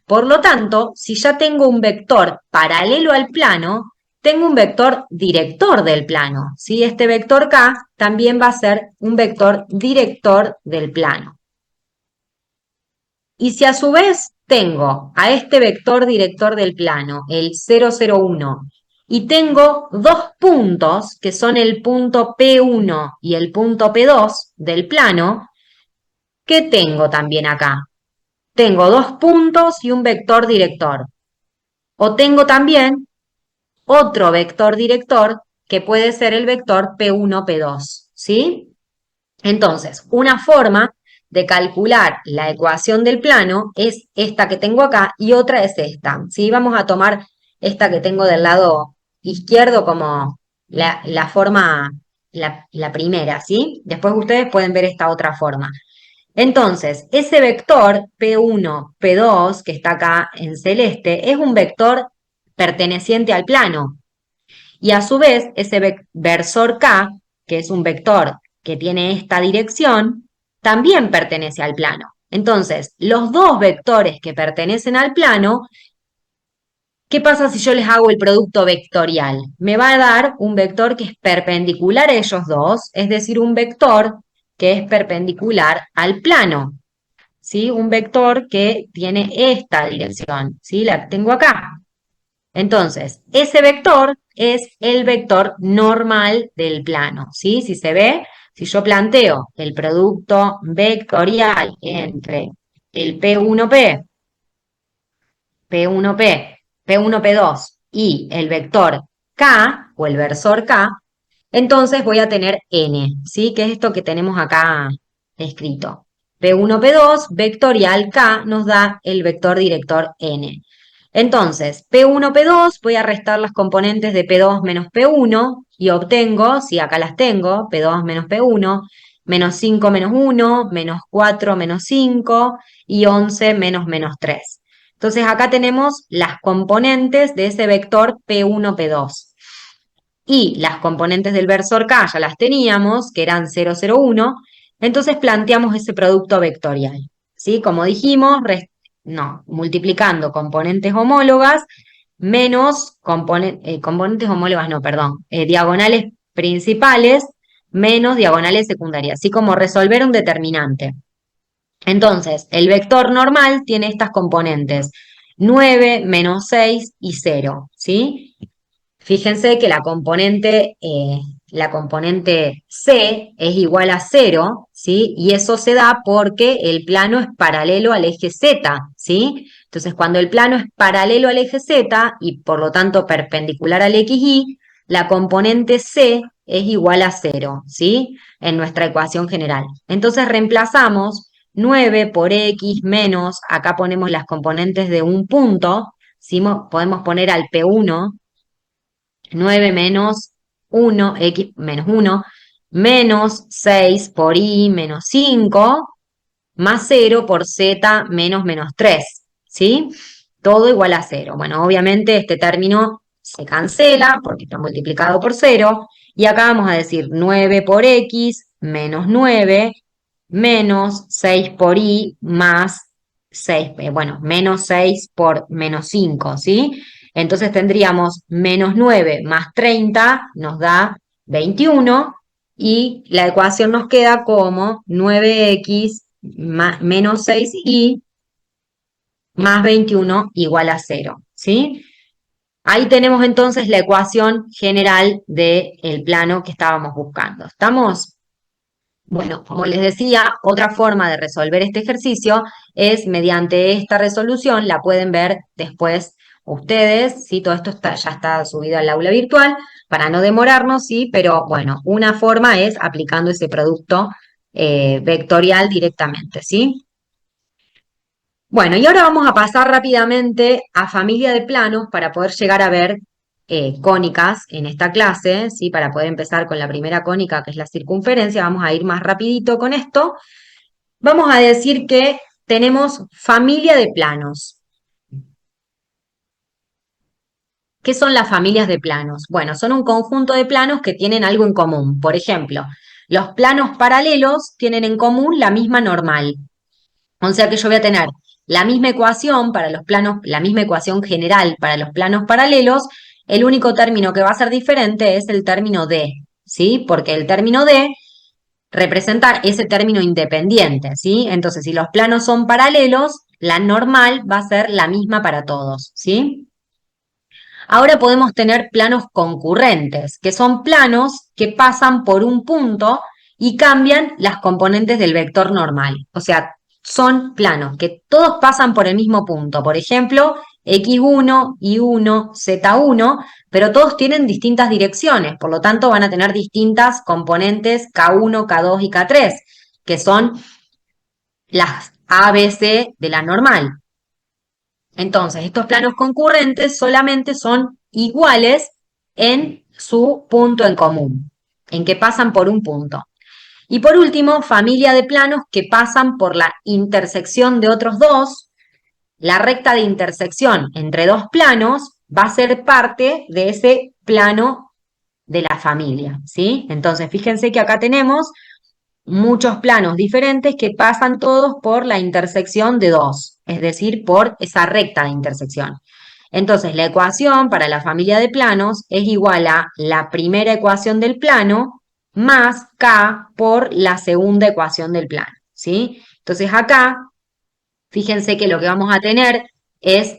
Por lo tanto, si ya tengo un vector paralelo al plano, tengo un vector director del plano, ¿sí? Este vector K también va a ser un vector director del plano. Y si a su vez tengo a este vector director del plano, el 0,01, y tengo dos puntos, que son el punto P1 y el punto P2 del plano, ¿qué tengo también acá? Tengo dos puntos y un vector director. O tengo también otro vector director que puede ser el vector P1, P2, ¿sí? Entonces, una forma de calcular la ecuación del plano es esta que tengo acá y otra es esta, ¿sí? Vamos a tomar esta que tengo del lado izquierdo como la forma, la primera, ¿sí? Después ustedes pueden ver esta otra forma. Entonces, ese vector P1, P2, que está acá en celeste, es un vector perteneciente al plano, y a su vez, ese versor K, que es un vector que tiene esta dirección, también pertenece al plano. Entonces, los dos vectores que pertenecen al plano, ¿qué pasa si yo les hago el producto vectorial? Me va a dar un vector que es perpendicular a ellos dos, es decir, un vector que es perpendicular al plano, ¿sí? Un vector que tiene esta dirección, ¿sí? La tengo acá. Entonces, ese vector es el vector normal del plano, ¿sí? Si se ve, si yo planteo el producto vectorial entre el P1P, P1P, P1P2 y el vector K o el versor K, entonces voy a tener N, ¿sí? Que es esto que tenemos acá escrito. P1, P2, vectorial K nos da el vector director N. Entonces, P1, P2, voy a restar las componentes de P2 menos P1 y obtengo, si acá las tengo, P2 menos P1, menos 5 menos 1, menos 4 menos 5 y 11 menos menos 3. Entonces acá tenemos las componentes de ese vector P1, P2. Y las componentes del versor K ya las teníamos, que eran 0, 0, 1. Entonces planteamos ese producto vectorial. ¿Sí? Como dijimos, multiplicando componentes homólogas menos componentes homólogas, no, perdón, diagonales principales menos diagonales secundarias, así como resolver un determinante. Entonces, el vector normal tiene estas componentes, 9, menos 6 y 0, ¿sí? Fíjense que la componente C es igual a 0, ¿sí? Y eso se da porque el plano es paralelo al eje Z, ¿sí? Entonces, cuando el plano es paralelo al eje Z y por lo tanto perpendicular al XY, la componente C es igual a 0, ¿sí? En nuestra ecuación general. Entonces, reemplazamos 9 por X menos, acá ponemos las componentes de un punto, ¿sí? Podemos poner al P1 9 menos 1, x menos 1, menos 6 por y menos 5, más 0 por z menos 3, ¿sí? Todo igual a 0. Bueno, obviamente este término se cancela porque está multiplicado por 0. Y acá vamos a decir 9 por x menos 9 menos 6 por y más 6, bueno, menos 6 por menos 5, ¿sí? Entonces tendríamos menos 9 más 30 nos da 21 y la ecuación nos queda como 9x menos 6y más 21 igual a 0, ¿sí? Ahí tenemos entonces la ecuación general del plano que estábamos buscando. ¿Estamos? Bueno, como les decía, otra forma de resolver este ejercicio es mediante esta resolución, la pueden ver después ustedes, ¿sí? Todo esto ya está subido al aula virtual para no demorarnos, ¿sí? Pero bueno, una forma es aplicando ese producto vectorial directamente, ¿sí? Bueno, y ahora vamos a pasar rápidamente a familia de planos para poder llegar a ver cónicas en esta clase, ¿sí? Para poder empezar con la primera cónica, que es la circunferencia. Vamos a ir más rapidito con esto. Vamos a decir que tenemos familia de planos. ¿Qué son las familias de planos? Bueno, son un conjunto de planos que tienen algo en común. Por ejemplo, los planos paralelos tienen en común la misma normal. O sea que yo voy a tener la misma ecuación para los planos, la misma ecuación general para los planos paralelos. El único término que va a ser diferente es el término D, ¿sí? Porque el término D representa ese término independiente, ¿sí? Entonces, si los planos son paralelos, la normal va a ser la misma para todos, ¿sí? Ahora podemos tener planos concurrentes, que son planos que pasan por un punto y cambian las componentes del vector normal. O sea, son planos que todos pasan por el mismo punto. Por ejemplo, x1, y1, z1, pero todos tienen distintas direcciones, por lo tanto van a tener distintas componentes k1, k2 y k3, que son las A, B, C de la normal. Entonces, estos planos concurrentes solamente son iguales en su punto en común, en que pasan por un punto. Y por último, familia de planos que pasan por la intersección de otros dos. La recta de intersección entre dos planos va a ser parte de ese plano de la familia, ¿sí? Entonces, fíjense que acá tenemos muchos planos diferentes que pasan todos por la intersección de dos, es decir, por esa recta de intersección. Entonces, la ecuación para la familia de planos es igual a la primera ecuación del plano más k por la segunda ecuación del plano, ¿sí? Entonces, acá, fíjense que lo que vamos a tener es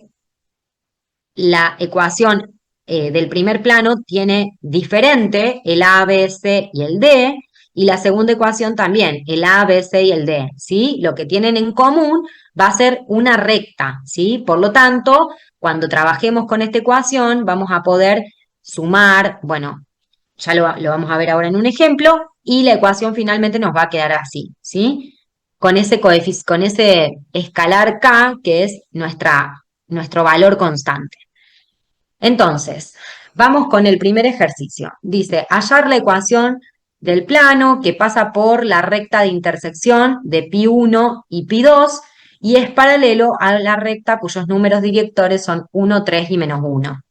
la ecuación del primer plano tiene diferente el A, B, C y el D, y la segunda ecuación también, el A, B, C y el D, ¿sí? Lo que tienen en común va a ser una recta, ¿sí? Por lo tanto, cuando trabajemos con esta ecuación, vamos a poder sumar, bueno, ya lo vamos a ver ahora en un ejemplo, y la ecuación finalmente nos va a quedar así, ¿sí? Con ese escalar K, que es nuestro valor constante. Entonces, vamos con el primer ejercicio. Dice, hallar la ecuación del plano que pasa por la recta de intersección de pi1 y pi2 y es paralelo a la recta cuyos números directores son 1, 3 y menos 1.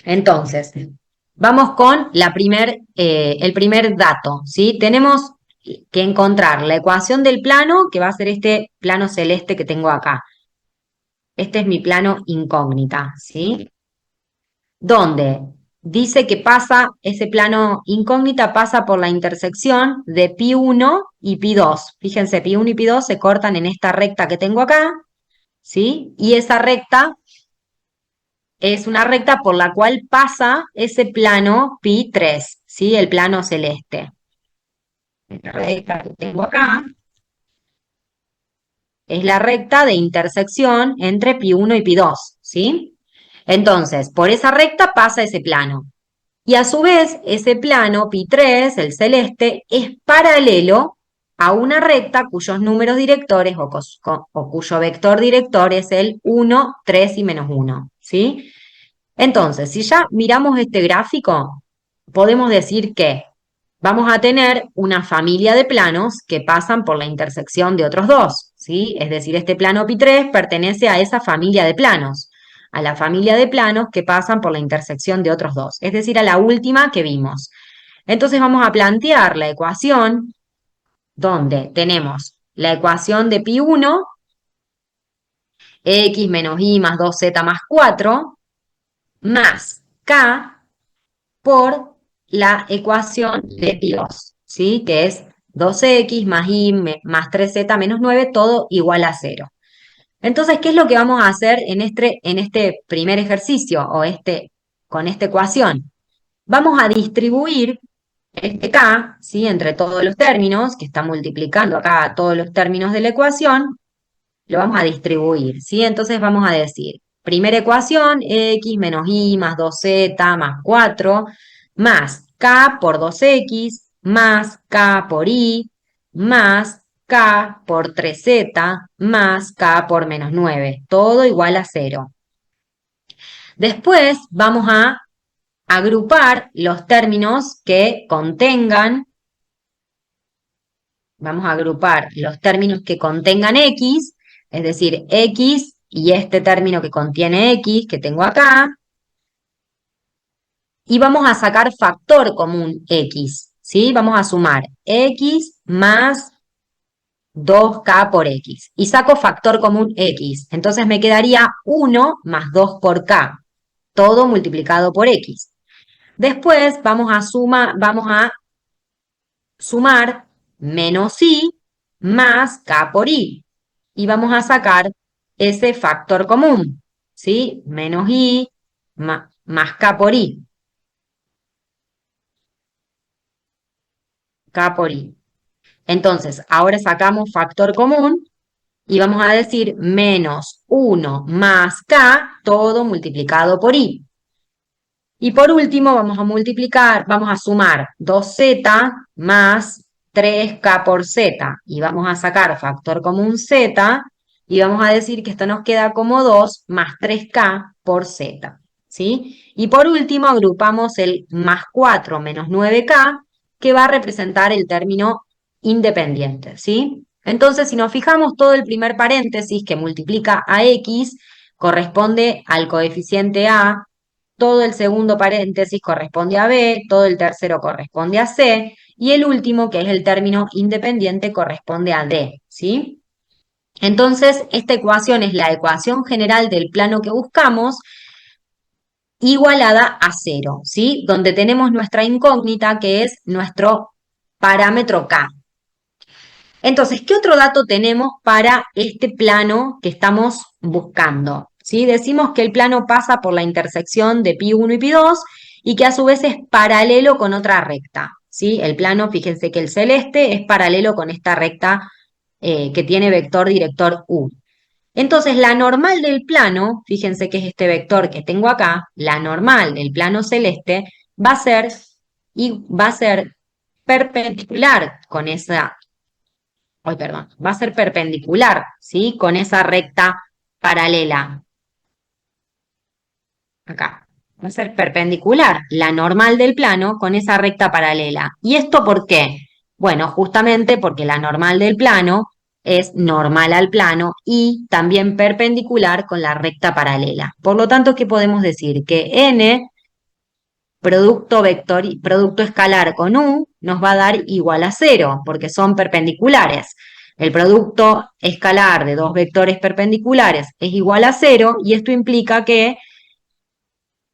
Entonces, vamos con el primer dato, ¿sí? Tenemos que encontrar la ecuación del plano, que va a ser este plano celeste que tengo acá. Este es mi plano incógnita, ¿sí? Donde dice que ese plano incógnita pasa por la intersección de pi1 y pi2. Fíjense, pi1 y pi2 se cortan en esta recta que tengo acá, ¿sí? Y esa recta es una recta por la cual pasa ese plano pi3, ¿sí? El plano celeste. Esta recta que tengo acá es la recta de intersección entre pi1 y pi2, ¿sí? Entonces, por esa recta pasa ese plano. Y a su vez, ese plano, pi3, el celeste, es paralelo a una recta cuyos números directores o cuyo vector director es el 1, 3 y menos 1, ¿sí? Entonces, si ya miramos este gráfico, podemos decir que vamos a tener una familia de planos que pasan por la intersección de otros dos, ¿sí? Es decir, este plano pi3 pertenece a esa familia de planos, a la familia de planos que pasan por la intersección de otros dos, es decir, a la última que vimos. Entonces vamos a plantear la ecuación donde tenemos la ecuación de pi1, x menos y más 2z más 4, más k por la ecuación de pi2, ¿sí? Que es 2x más y más 3z menos 9, todo igual a 0. Entonces, ¿qué es lo que vamos a hacer en este primer ejercicio o con esta ecuación? Vamos a distribuir este k, ¿sí? Entre todos los términos, que está multiplicando acá todos los términos de la ecuación, lo vamos a distribuir, ¿sí? Entonces vamos a decir, primera ecuación, x menos y más 2z más 4, más k por 2x, más k por y, más k por 3z, más k por menos 9, todo igual a 0. Después vamos a agrupar los términos que contengan, vamos a agrupar los términos que contengan x, es decir, x y este término que contiene x que tengo acá, y vamos a sacar factor común x, ¿sí? Vamos a sumar x más 2k por x, y saco factor común x, entonces me quedaría 1 más 2 por k, todo multiplicado por x. Después vamos a sumar menos y más k por y. Y vamos a sacar ese factor común, ¿sí? Menos y más k por y. K por y. Entonces, ahora sacamos factor común y vamos a decir menos 1 más k, todo multiplicado por y. Y por último vamos a sumar 2z más 3k por z y vamos a sacar factor común z y vamos a decir que esto nos queda como 2 más 3k por z, ¿sí? Y por último agrupamos el más 4 menos 9k que va a representar el término independiente, ¿sí? Entonces, si nos fijamos, todo el primer paréntesis que multiplica a x corresponde al coeficiente a, todo el segundo paréntesis corresponde a B, todo el tercero corresponde a C, y el último, que es el término independiente, corresponde a D, ¿sí? Entonces, esta ecuación es la ecuación general del plano que buscamos, igualada a 0, ¿sí? Donde tenemos nuestra incógnita, que es nuestro parámetro K. Entonces, ¿qué otro dato tenemos para este plano que estamos buscando? ¿Sí? Decimos que el plano pasa por la intersección de pi1 y pi2 y que a su vez es paralelo con otra recta. ¿Sí? El plano, fíjense que el celeste es paralelo con esta recta que tiene vector director U. Entonces, la normal del plano, fíjense que es este vector que tengo acá, la normal del plano celeste va a ser perpendicular con esa va a ser perpendicular, ¿sí? Con esa recta paralela. Acá. Va a ser perpendicular la normal del plano con esa recta paralela. ¿Y esto por qué? Bueno, justamente porque la normal del plano es normal al plano y también perpendicular con la recta paralela. Por lo tanto, ¿qué podemos decir? Que n producto escalar con u nos va a dar igual a 0, porque son perpendiculares. El producto escalar de dos vectores perpendiculares es igual a 0 y esto implica que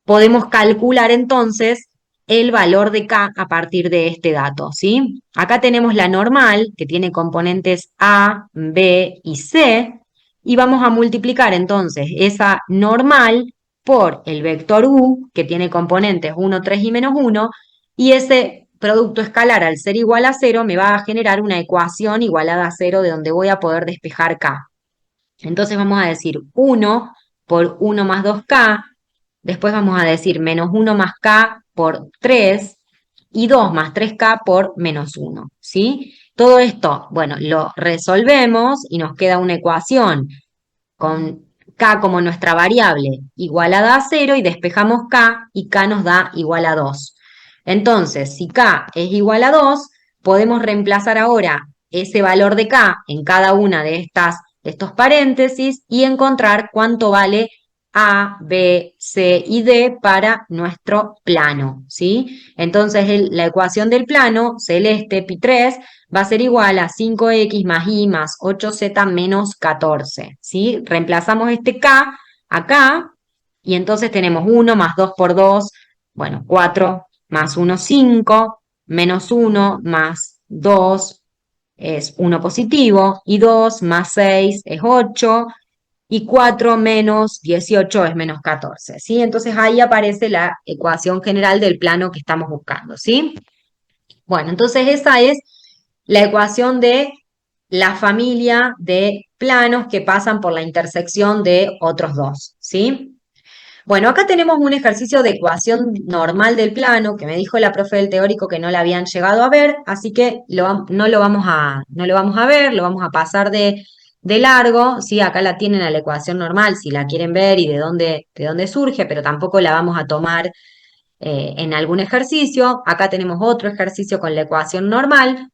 podemos calcular entonces el valor de k a partir de este dato, ¿sí? Acá tenemos la normal, que tiene componentes a, b y c, y vamos a multiplicar entonces esa normal por el vector u, que tiene componentes 1, 3 y menos 1, y ese producto escalar al ser igual a 0 me va a generar una ecuación igualada a 0 de donde voy a poder despejar k. Entonces vamos a decir 1 por 1 más 2k, después vamos a decir menos 1 más k por 3 y 2 más 3k por menos 1, ¿sí? Todo esto, bueno, lo resolvemos y nos queda una ecuación con k como nuestra variable igualada a 0 y despejamos k y k nos da igual a 2. Entonces, si K es igual a 2, podemos reemplazar ahora ese valor de K en cada una de estos paréntesis y encontrar cuánto vale A, B, C y D para nuestro plano, ¿sí? Entonces, la ecuación del plano celeste, pi3, va a ser igual a 5x más y más 8z menos 14, ¿sí? Reemplazamos este K acá y entonces tenemos 1 más 2 por 2, bueno, 4 más 1, 5, menos 1 más 2 es 1 positivo, y 2 más 6 es 8, y 4 menos 18 es menos 14, ¿sí? Entonces ahí aparece la ecuación general del plano que estamos buscando, ¿sí? Bueno, entonces esa es la ecuación de la familia de planos que pasan por la intersección de otros dos, ¿sí? Bueno, acá tenemos un ejercicio de ecuación normal del plano que me dijo la profe del teórico que no la habían llegado a ver, así que no lo vamos a ver, lo vamos a pasar de largo, ¿sí? Acá la tienen a la ecuación normal si la quieren ver y de dónde surge, pero tampoco la vamos a tomar en algún ejercicio. Acá tenemos otro ejercicio con la ecuación normal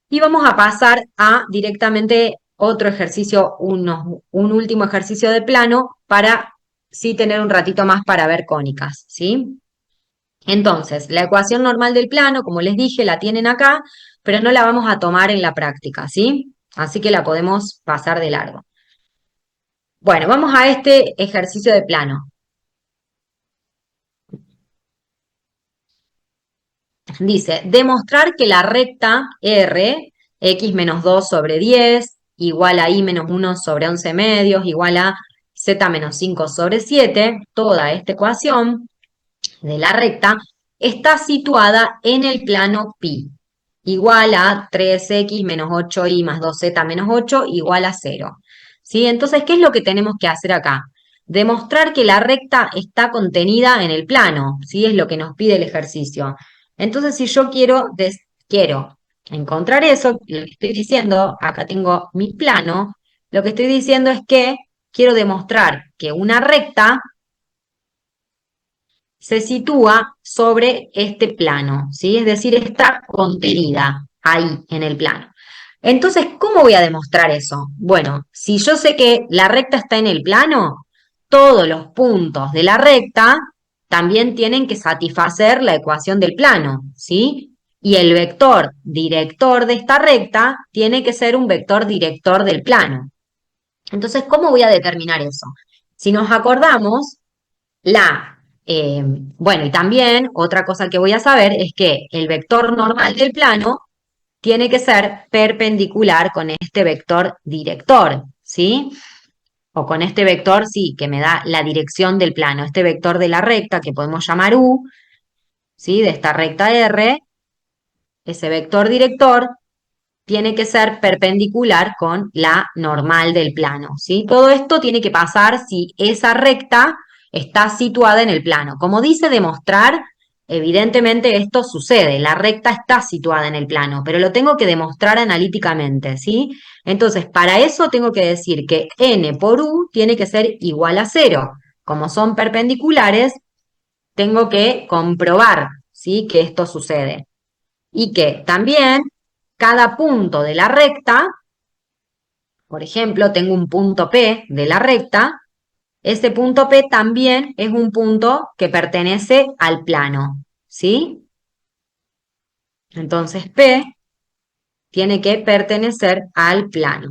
y vamos a pasar a directamente otro ejercicio, un último ejercicio de plano para sí tener un ratito más para ver cónicas, ¿sí? Entonces, la ecuación normal del plano, como les dije, la tienen acá, pero no la vamos a tomar en la práctica, ¿sí? Así que la podemos pasar de largo. Bueno, vamos a este ejercicio de plano. Dice, demostrar que la recta R, x menos 2 sobre 10, igual a y menos 1 sobre 11 medios, igual a z menos 5 sobre 7, toda esta ecuación de la recta está situada en el plano pi, igual a 3x menos 8y más 2z menos 8 igual a 0. ¿Sí? Entonces, ¿qué es lo que tenemos que hacer acá? Demostrar que la recta está contenida en el plano, ¿sí? Es lo que nos pide el ejercicio. Entonces, si yo quiero encontrar eso, lo que estoy diciendo, acá tengo mi plano, lo que estoy diciendo es que quiero demostrar que una recta se sitúa sobre este plano, ¿sí? Es decir, está contenida ahí en el plano. Entonces, ¿cómo voy a demostrar eso? Bueno, si yo sé que la recta está en el plano, todos los puntos de la recta también tienen que satisfacer la ecuación del plano, ¿sí? Y el vector director de esta recta tiene que ser un vector director del plano. Entonces, ¿cómo voy a determinar eso? Si nos acordamos, bueno, y también otra cosa que voy a saber es que el vector normal del plano tiene que ser perpendicular con este vector director, ¿sí? O con este vector, sí, que me da la dirección del plano, este vector de la recta que podemos llamar U, ¿sí? De esta recta R, ese vector director tiene que ser perpendicular con la normal del plano, ¿sí? Todo esto tiene que pasar si esa recta está situada en el plano. Como dice demostrar, evidentemente esto sucede, la recta está situada en el plano, pero lo tengo que demostrar analíticamente, ¿sí? Entonces, para eso tengo que decir que n por u tiene que ser igual a 0. Como son perpendiculares, tengo que comprobar, ¿sí? Que esto sucede. Y que también cada punto de la recta, por ejemplo, tengo un punto P de la recta, ese punto P también es un punto que pertenece al plano, ¿sí? Entonces P tiene que pertenecer al plano.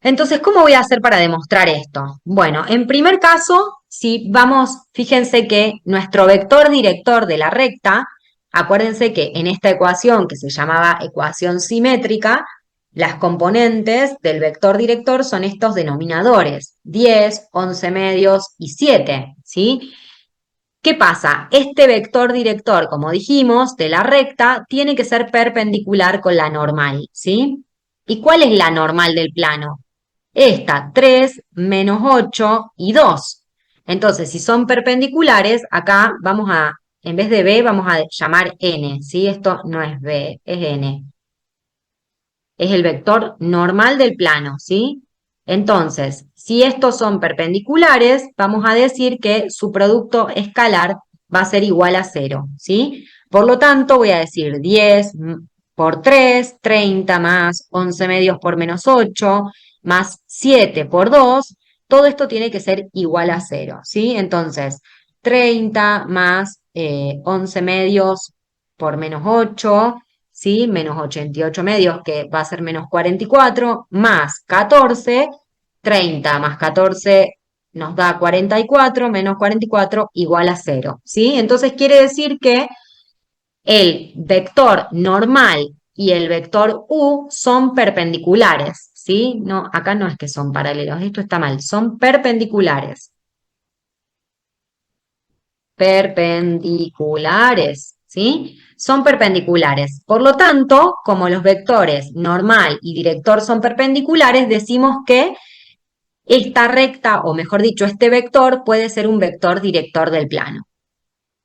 Entonces, ¿cómo voy a hacer para demostrar esto? Bueno, en primer caso, si vamos, fíjense que nuestro vector director de la recta, acuérdense que en esta ecuación que se llamaba ecuación simétrica, las componentes del vector director son estos denominadores, 10, 11 medios y 7, ¿sí? ¿Qué pasa? Este vector director, como dijimos, de la recta, tiene que ser perpendicular con la normal, ¿sí? ¿Y cuál es la normal del plano? Esta, 3 menos 8 y 2. Entonces, si son perpendiculares, acá en vez de B, vamos a llamar N, ¿sí? Esto no es B, es N. Es el vector normal del plano, ¿sí? Entonces, si estos son perpendiculares, vamos a decir que su producto escalar va a ser igual a 0, ¿sí? Por lo tanto, voy a decir 10 por 3, 30 más 11 medios por menos 8, más 7 por 2, todo esto tiene que ser igual a 0, ¿sí? Entonces, 30 más 11 medios por menos 8, ¿sí? Menos 88 medios, que va a ser menos 44, más 14, 30 más 14 nos da 44, menos 44 igual a 0, ¿sí? Entonces quiere decir que el vector normal y el vector u son perpendiculares, ¿sí? No, acá no es que son paralelos, esto está mal, son perpendiculares. Perpendiculares, ¿sí? Son perpendiculares. Por lo tanto, como los vectores normal y director son perpendiculares, decimos que esta recta, o mejor dicho, este vector puede ser un vector director del plano.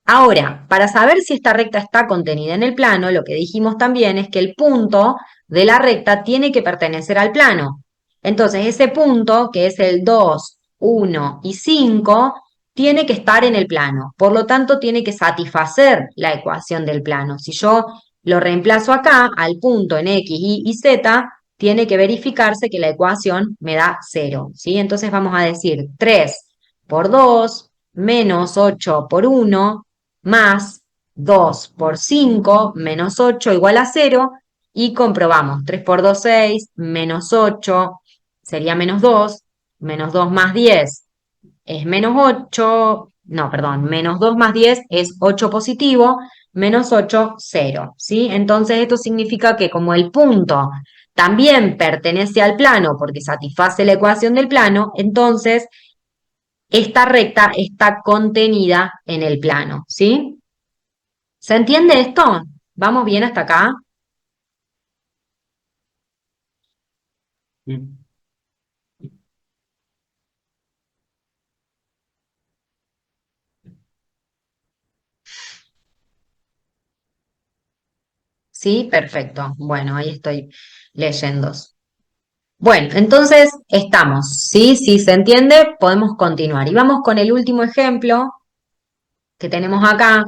Ahora, para saber si esta recta está contenida en el plano, lo que dijimos también es que el punto de la recta tiene que pertenecer al plano. Entonces, ese punto, que es el 2, 1 y 5, tiene que estar en el plano. Por lo tanto, tiene que satisfacer la ecuación del plano. Si yo lo reemplazo acá, al punto en X, Y Z, tiene que verificarse que la ecuación me da 0, ¿sí? Entonces vamos a decir 3 por 2 menos 8 por 1 más 2 por 5 menos 8 igual a 0 y comprobamos 3 por 2, 6, menos 8 sería menos 2 más 10 es menos 8, no, perdón, menos 2 más 10 es 8 positivo, menos 8, 0, ¿sí? Entonces esto significa que como el punto también pertenece al plano porque satisface la ecuación del plano, entonces esta recta está contenida en el plano, ¿sí? ¿Se entiende esto? ¿Vamos bien hasta acá? Mm. Sí, perfecto. Bueno, ahí estoy leyendo. Bueno, entonces estamos, ¿sí? Si se entiende, podemos continuar. Y vamos con el último ejemplo que tenemos acá.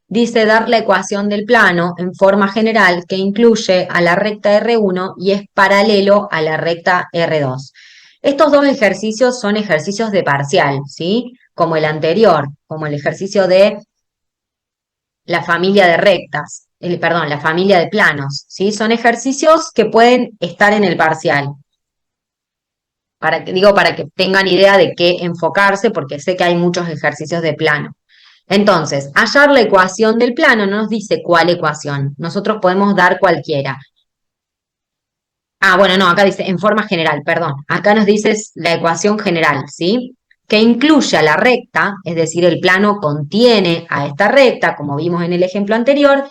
Dice dar la ecuación del plano en forma general que incluye a la recta R1 y es paralelo a la recta R2. Estos dos ejercicios son ejercicios de parcial, ¿sí? Como el anterior, como el ejercicio de la familia de rectas, perdón, la familia de planos, ¿sí? Son ejercicios que pueden estar en el parcial. Para que tengan idea de qué enfocarse, porque sé que hay muchos ejercicios de plano. Entonces, hallar la ecuación del plano no nos dice cuál ecuación. Nosotros podemos dar cualquiera. Ah, bueno, no, acá dice en forma general, perdón. Acá nos dice la ecuación general, ¿sí? Que incluye a la recta, es decir, el plano contiene a esta recta, como vimos en el ejemplo anterior,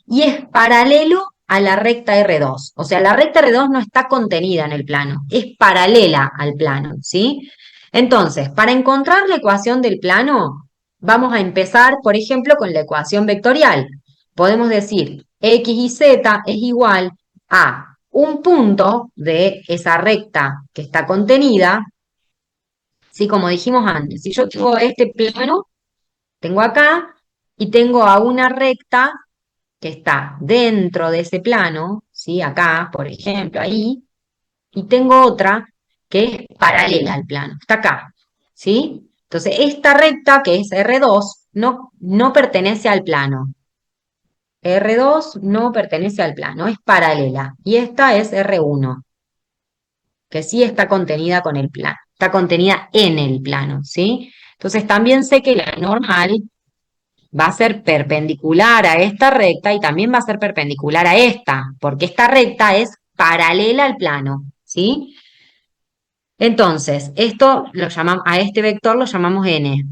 y es paralelo a la recta R2. O sea, la recta R2 no está contenida en el plano, es paralela al plano, ¿sí? Entonces, para encontrar la ecuación del plano, vamos a empezar, por ejemplo, con la ecuación vectorial. Podemos decir X y Z es igual a un punto de esa recta que está contenida, ¿sí? Como dijimos antes, si yo tengo este plano, tengo acá, y tengo a una recta que está dentro de ese plano, ¿sí? Acá, por ejemplo, ahí, y tengo otra que es paralela al plano, está acá, ¿sí? Entonces, esta recta, que es R2, no pertenece al plano. R2 no pertenece al plano, es paralela. Y esta es R1, que sí está contenida con el plano, está contenida en el plano, ¿sí? Entonces, también sé que la normal va a ser perpendicular a esta recta y también va a ser perpendicular a esta, porque esta recta es paralela al plano, ¿sí? Entonces, esto lo llamamos, a este vector lo llamamos n,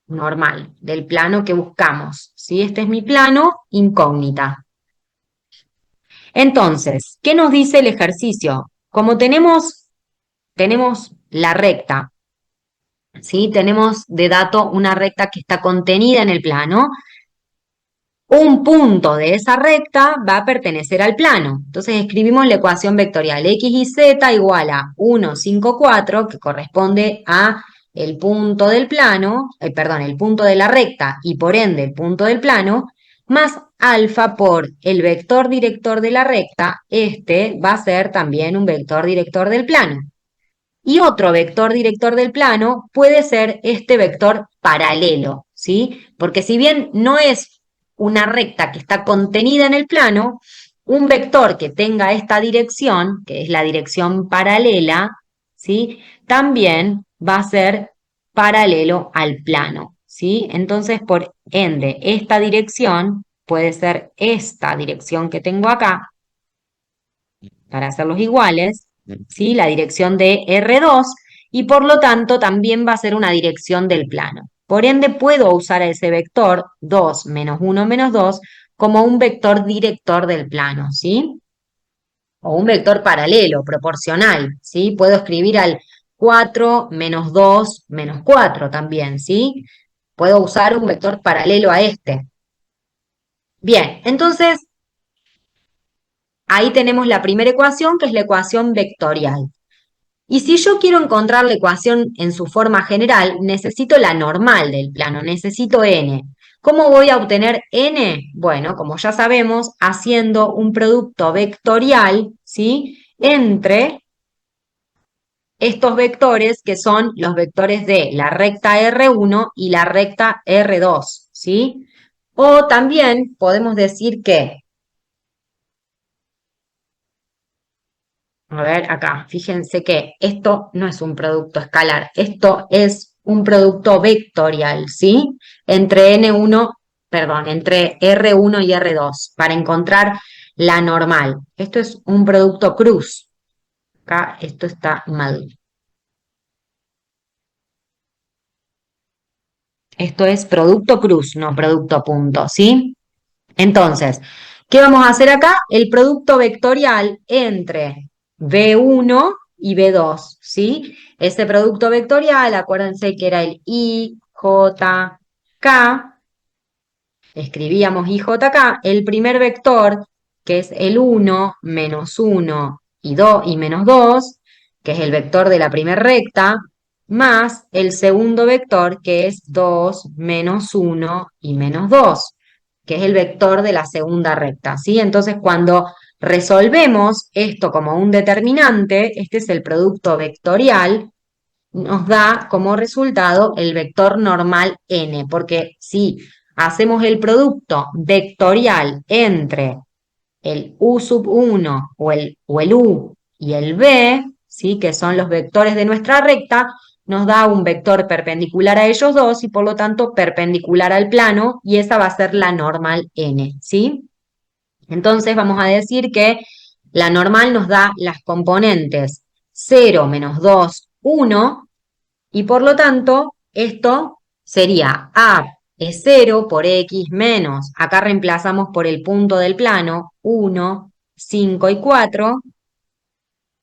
normal, del plano que buscamos, ¿sí? Este es mi plano incógnita. Entonces, ¿qué nos dice el ejercicio? Como tenemos la recta, ¿sí? Tenemos de dato una recta que está contenida en el plano. Un punto de esa recta va a pertenecer al plano. Entonces escribimos la ecuación vectorial X y Z igual a 1, 5, 4, que corresponde a el punto del plano, perdón, el punto de la recta y por ende el punto del plano, más alfa por el vector director de la recta, este va a ser también un vector director del plano. Y otro vector director del plano puede ser este vector paralelo, ¿sí? Porque si bien no es una recta que está contenida en el plano, un vector que tenga esta dirección, que es la dirección paralela, ¿sí? También va a ser paralelo al plano, ¿sí? Entonces, por ende, esta dirección puede ser esta dirección que tengo acá, para hacerlos iguales, ¿sí? La dirección de R2 y por lo tanto también va a ser una dirección del plano. Por ende, puedo usar ese vector 2 menos 1 menos 2 como un vector director del plano, ¿sí? O un vector paralelo, proporcional, ¿sí? Puedo escribir al 4 menos 2 menos 4 también, ¿sí? Puedo usar un vector paralelo a este. Bien, entonces ahí tenemos la primera ecuación, que es la ecuación vectorial. Y si yo quiero encontrar la ecuación en su forma general, necesito la normal del plano, necesito n. ¿Cómo voy a obtener n? Bueno, como ya sabemos, haciendo un producto vectorial, ¿sí? Entre estos vectores que son los vectores de la recta R1 y la recta R2, ¿sí? O también podemos decir que a ver, acá, fíjense que esto no es un producto escalar, esto es un producto vectorial, ¿sí? Entre N1, perdón, entre R1 y R2, para encontrar la normal. Esto es un producto cruz. Acá esto está mal. Esto es producto cruz, no producto punto, ¿sí? Entonces, ¿qué vamos a hacer acá? El producto vectorial entre B1 y B2, ¿sí? Ese producto vectorial, acuérdense que era el IJK, escribíamos IJK, el primer vector, que es el 1 menos 1 y 2 y menos 2, que es el vector de la primera recta, más el segundo vector, que es 2 menos 1 y menos 2, que es el vector de la segunda recta, ¿sí? Entonces, cuando resolvemos esto como un determinante, este es el producto vectorial, nos da como resultado el vector normal n, porque si hacemos el producto vectorial entre el u sub 1 o el u y el b, ¿sí? Que son los vectores de nuestra recta, nos da un vector perpendicular a ellos dos y por lo tanto perpendicular al plano y esa va a ser la normal n, ¿sí? Entonces vamos a decir que la normal nos da las componentes 0, menos 2, 1 y por lo tanto esto sería a es 0 por x menos, acá reemplazamos por el punto del plano, 1, 5 y 4.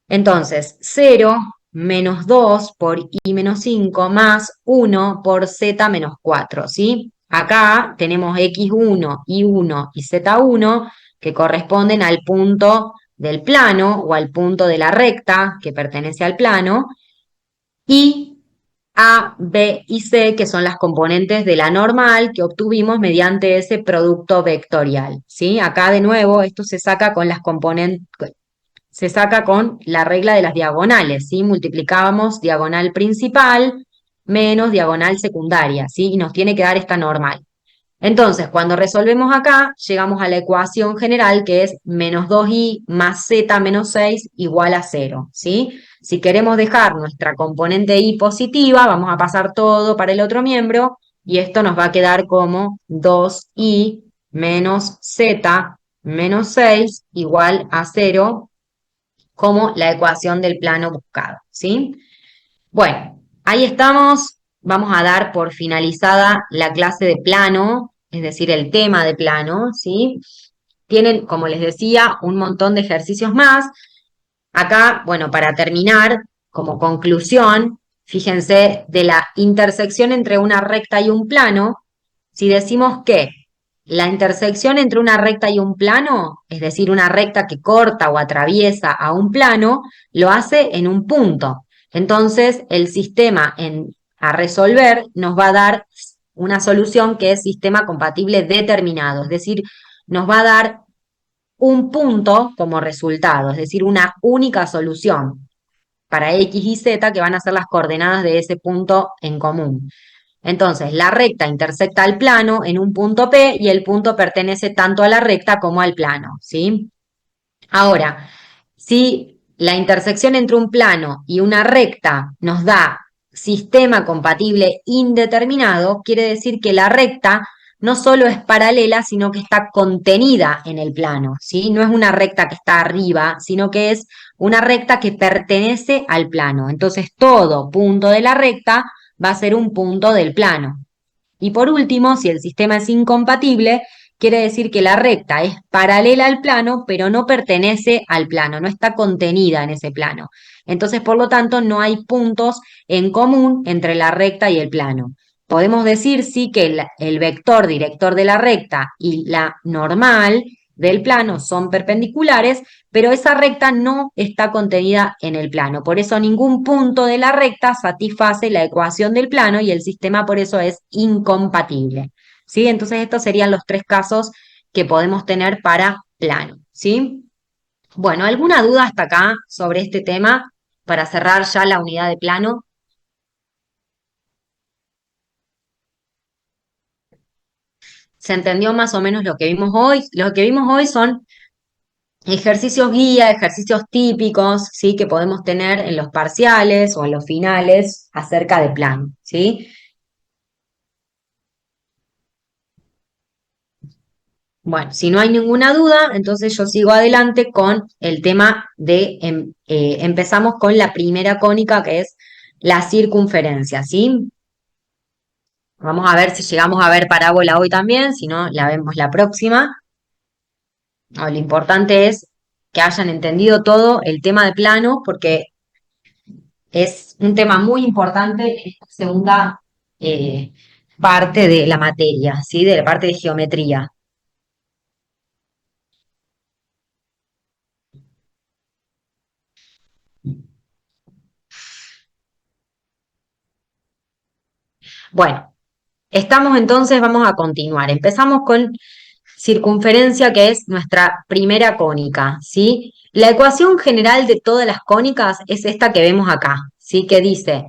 Entonces, 0 menos 2 por y menos 5 más 1 por z menos 4, ¿sí? Acá tenemos x1, y1 y z1 que corresponden al punto del plano o al punto de la recta que pertenece al plano y A, B y C, que son las componentes de la normal que obtuvimos mediante ese producto vectorial, ¿sí? Acá de nuevo esto se saca con las componentes, se saca con la regla de las diagonales, ¿sí? Multiplicábamos diagonal principal menos diagonal secundaria, ¿sí? Y nos tiene que dar esta normal. Entonces, cuando resolvemos acá, llegamos a la ecuación general que es menos 2i más z menos 6 igual a 0, ¿sí? Si queremos dejar nuestra componente i positiva, vamos a pasar todo para el otro miembro y esto nos va a quedar como 2i menos z menos 6 igual a 0 como la ecuación del plano buscado, ¿sí? Bueno, ahí estamos. Vamos a dar por finalizada la clase de plano, es decir, el tema de plano, ¿sí? Tienen, como les decía, un montón de ejercicios más. Acá, bueno, para terminar, como conclusión, fíjense de la intersección entre una recta y un plano, si decimos que la intersección entre una recta y un plano, es decir, una recta que corta o atraviesa a un plano, lo hace en un punto. Entonces, el sistema a resolver, nos va a dar una solución que es sistema compatible determinado, es decir, nos va a dar un punto como resultado, es decir, una única solución para X y Z que van a ser las coordenadas de ese punto en común. Entonces, la recta intersecta el plano en un punto P y el punto pertenece tanto a la recta como al plano, ¿sí? Ahora, si la intersección entre un plano y una recta nos da sistema compatible indeterminado, quiere decir que la recta no solo es paralela, sino que está contenida en el plano, ¿sí? No es una recta que está arriba, sino que es una recta que pertenece al plano. Entonces, todo punto de la recta va a ser un punto del plano. Y por último, si el sistema es incompatible, quiere decir que la recta es paralela al plano, pero no pertenece al plano, no está contenida en ese plano. Entonces, por lo tanto, no hay puntos en común entre la recta y el plano. Podemos decir, sí, que el vector director de la recta y la normal del plano son perpendiculares, pero esa recta no está contenida en el plano. Por eso ningún punto de la recta satisface la ecuación del plano y el sistema por eso es incompatible. ¿Sí? Entonces estos serían los tres casos que podemos tener para plano. ¿Sí? Bueno, ¿alguna duda hasta acá sobre este tema para cerrar ya la unidad de plano? ¿Se entendió más o menos lo que vimos hoy? Lo que vimos hoy son ejercicios guía, ejercicios típicos, ¿sí? Que podemos tener en los parciales o en los finales acerca de plano, ¿sí? Bueno, si no hay ninguna duda, entonces yo sigo adelante con el tema de, empezamos con la primera cónica que es la circunferencia, ¿sí? Vamos a ver si llegamos a ver parábola hoy también, si no, la vemos la próxima. No, lo importante es que hayan entendido todo el tema de plano, porque es un tema muy importante en esta segunda eh, parte de la materia, ¿sí? De la parte de geometría. Bueno, estamos entonces, vamos a continuar. Empezamos con circunferencia, que es nuestra primera cónica, ¿sí? La ecuación general de todas las cónicas es esta que vemos acá, ¿sí? Que dice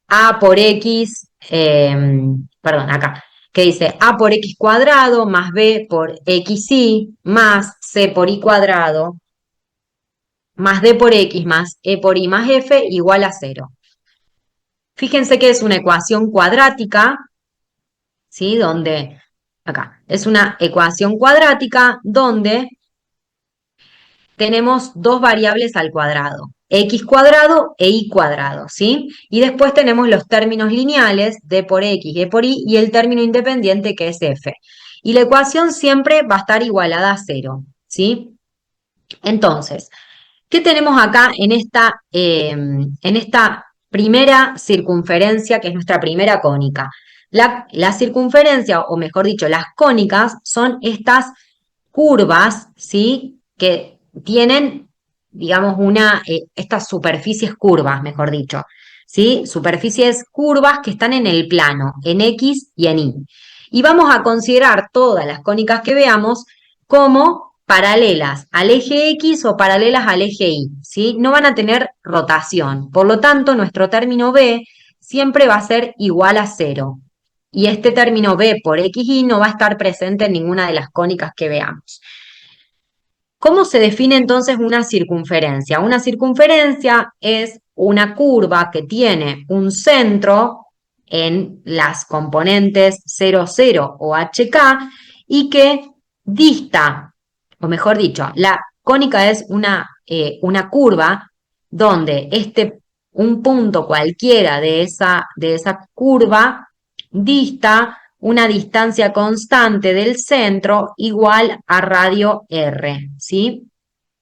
A por X, perdón, acá, que dice A por X cuadrado más B por XY más C por Y cuadrado más D por X más E por Y más F igual a cero. Fíjense que es una ecuación cuadrática, ¿sí? Donde, acá, es una ecuación cuadrática donde tenemos dos variables al cuadrado, x cuadrado e y cuadrado, ¿sí? Y después tenemos los términos lineales, d por x, e por y, y el término independiente que es f. Y la ecuación siempre va a estar igualada a cero, ¿sí? Entonces, ¿qué tenemos acá en esta primera circunferencia, que es nuestra primera cónica? La circunferencia, o mejor dicho, las cónicas, son estas curvas, ¿sí? Que tienen, digamos, estas superficies curvas, mejor dicho, ¿sí? Superficies curvas que están en el plano, en X y en Y. Y vamos a considerar todas las cónicas que veamos como paralelas al eje X o paralelas al eje Y, ¿sí? No van a tener rotación. Por lo tanto, nuestro término B siempre va a ser igual a cero. Y este término B por XY no va a estar presente en ninguna de las cónicas que veamos. ¿Cómo se define entonces una circunferencia? Una circunferencia es una curva que tiene un centro en las componentes 0, 0 o HK y que dista, o mejor dicho, la cónica es una curva donde un punto cualquiera de esa curva dista una distancia constante del centro igual a radio r, ¿sí?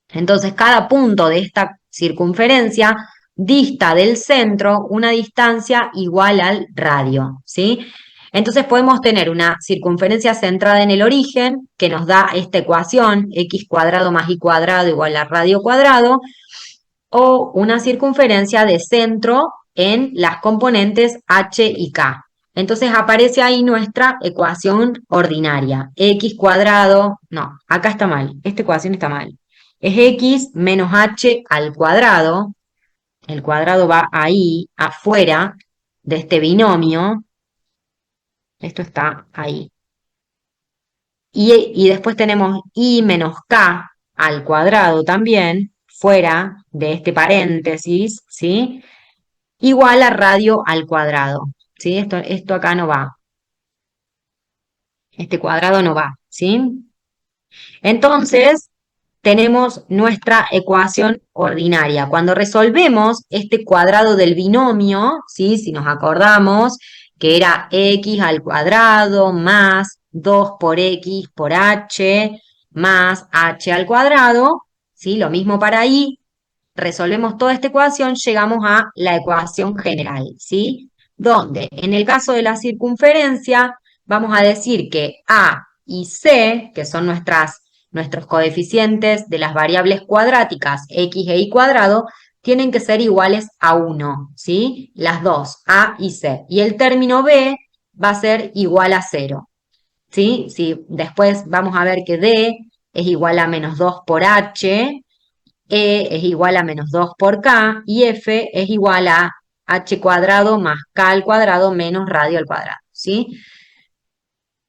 Entonces, cada punto de esta circunferencia dista del centro una distancia igual al radio, ¿sí? Entonces podemos tener una circunferencia centrada en el origen, que nos da esta ecuación, x cuadrado más y cuadrado igual a radio cuadrado, o una circunferencia de centro en las componentes h y k. Entonces aparece ahí nuestra ecuación ordinaria. X cuadrado, no, acá está mal, esta ecuación está mal. Es x menos h al cuadrado, el cuadrado va ahí, afuera de este binomio, esto está ahí. Y después tenemos i menos k al cuadrado también, fuera de este paréntesis, ¿sí? Igual a radio al cuadrado, ¿sí? Esto acá no va. Este cuadrado no va, ¿sí? Entonces, tenemos nuestra ecuación ordinaria. Cuando resolvemos este cuadrado del binomio, ¿sí? Si nos acordamos que era x al cuadrado más 2 por x por h más h al cuadrado, ¿sí? Lo mismo para y, resolvemos toda esta ecuación, llegamos a la ecuación general, ¿sí? Donde en el caso de la circunferencia vamos a decir que a y c, que son nuestros coeficientes de las variables cuadráticas x e y cuadrado, tienen que ser iguales a 1, ¿sí? Las dos, a y c. Y el término b va a ser igual a 0, ¿sí? Si después vamos a ver que d es igual a menos 2 por h, es igual a menos 2 por k y f es igual a h cuadrado más k al cuadrado menos radio al cuadrado, ¿sí?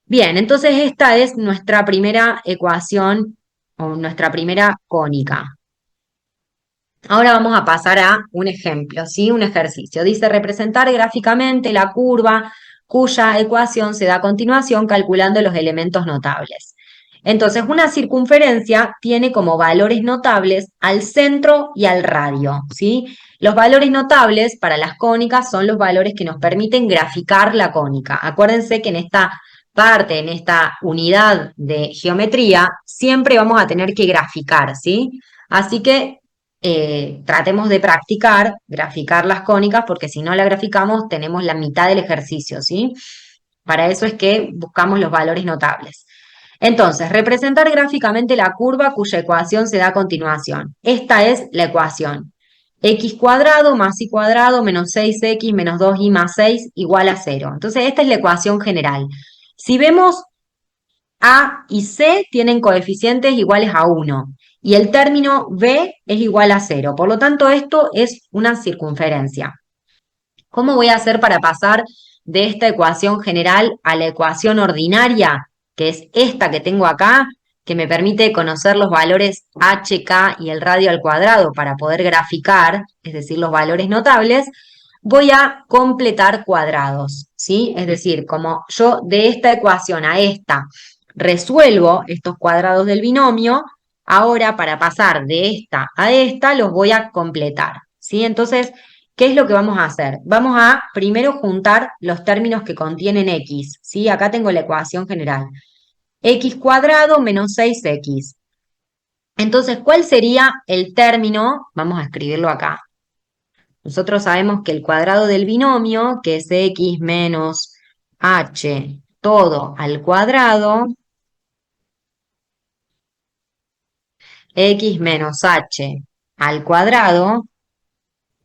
Bien, entonces esta es nuestra primera ecuación o nuestra primera cónica. Ahora vamos a pasar a un ejemplo, ¿sí? Un ejercicio. Dice representar gráficamente la curva cuya ecuación se da a continuación calculando los elementos notables. Entonces, una circunferencia tiene como valores notables al centro y al radio, ¿sí? Los valores notables para las cónicas son los valores que nos permiten graficar la cónica. Acuérdense que en esta parte, en esta unidad de geometría, siempre vamos a tener que graficar, ¿sí? Así que tratemos de practicar, graficar las cónicas, porque si no la graficamos tenemos la mitad del ejercicio, ¿sí? Para eso es que buscamos los valores notables. Entonces, representar gráficamente la curva cuya ecuación se da a continuación. Esta es la ecuación. X cuadrado más y cuadrado menos 6x menos 2y más 6 igual a 0. Entonces, esta es la ecuación general. Si vemos a y C tienen coeficientes iguales a 1 y el término B es igual a 0. Por lo tanto, esto es una circunferencia. ¿Cómo voy a hacer para pasar de esta ecuación general a la ecuación ordinaria, que es esta que tengo acá, que me permite conocer los valores h, k y el radio al cuadrado para poder graficar, es decir, los valores notables? Voy a completar cuadrados, ¿sí? Es decir, como yo de esta ecuación a esta resuelvo estos cuadrados del binomio, ahora para pasar de esta a esta los voy a completar, ¿sí? Entonces, ¿qué es lo que vamos a hacer? Vamos a primero juntar los términos que contienen x, ¿sí? Acá tengo la ecuación general. X cuadrado menos 6x. Entonces, ¿cuál sería el término? Vamos a escribirlo acá. Nosotros sabemos que el cuadrado del binomio, que es x menos h todo al cuadrado, x menos h al cuadrado,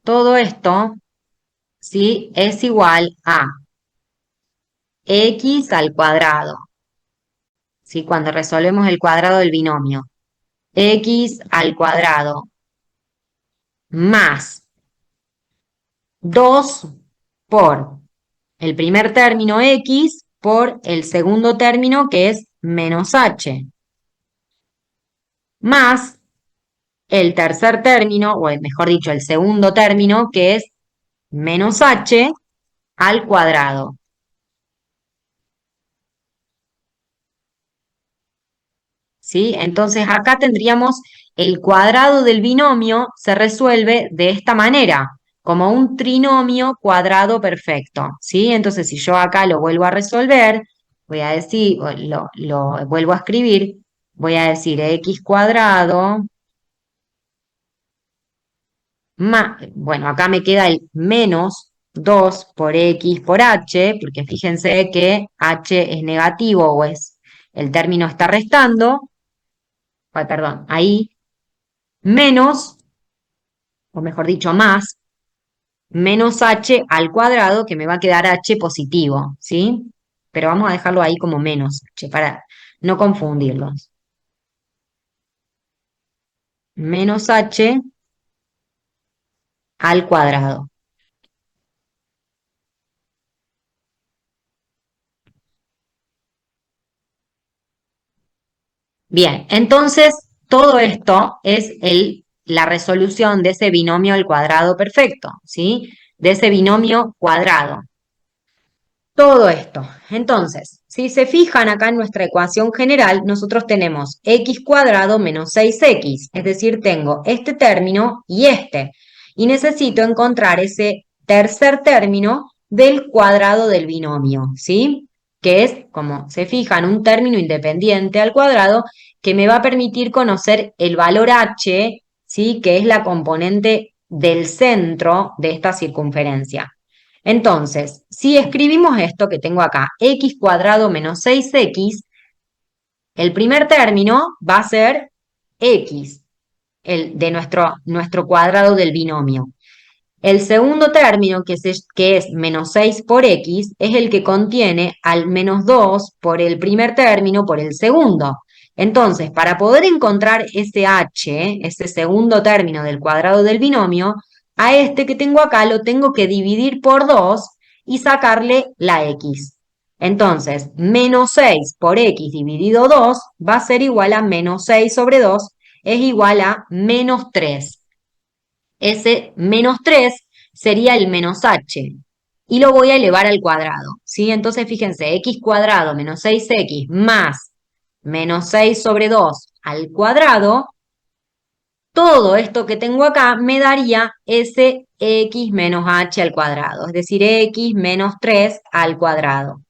todo esto, ¿sí? Es igual a x al cuadrado, ¿sí? Cuando resolvemos el cuadrado del binomio, x al cuadrado más 2 por el primer término x por el segundo término que es menos h, más el tercer término, o mejor dicho, el segundo término que es menos h al cuadrado. ¿Sí? Entonces acá tendríamos el cuadrado del binomio se resuelve de esta manera, como un trinomio cuadrado perfecto, ¿sí? Entonces si yo acá lo vuelvo a resolver, voy a decir, lo vuelvo a escribir, voy a decir x cuadrado más, bueno, acá me queda el menos 2 por x por h, porque fíjense que h es negativo o es, el término está restando, perdón, ahí, menos, o mejor dicho, más menos h al cuadrado, que me va a quedar h positivo, ¿sí? Pero vamos a dejarlo ahí como menos h para no confundirlos. Menos h al cuadrado. Bien, entonces todo esto es la resolución de ese binomio al cuadrado perfecto, ¿sí? De ese binomio cuadrado. Todo esto. Entonces, si se fijan acá en nuestra ecuación general, nosotros tenemos x cuadrado menos 6x, es decir, tengo este término y este. Y necesito encontrar ese tercer término del cuadrado del binomio, ¿sí? Que es, como se fijan, un término independiente al cuadrado que me va a permitir conocer el valor h, ¿sí? Que es la componente del centro de esta circunferencia. Entonces, si escribimos esto que tengo acá, x cuadrado menos 6x, el primer término va a ser x, el de nuestro cuadrado del binomio. El segundo término, que es menos 6 por x, es el que contiene al menos 2 por el primer término por el segundo. Entonces, para poder encontrar ese h, ese segundo término del cuadrado del binomio, a este que tengo acá lo tengo que dividir por 2 y sacarle la x. Entonces, menos 6 por x dividido 2 va a ser igual a menos 6 sobre 2, es igual a menos 3. Ese menos 3 sería el menos h y lo voy a elevar al cuadrado, ¿sí? Entonces fíjense, x cuadrado menos 6x más menos 6 sobre 2 al cuadrado, todo esto que tengo acá me daría ese x menos h al cuadrado, es decir, x menos 3 al cuadrado.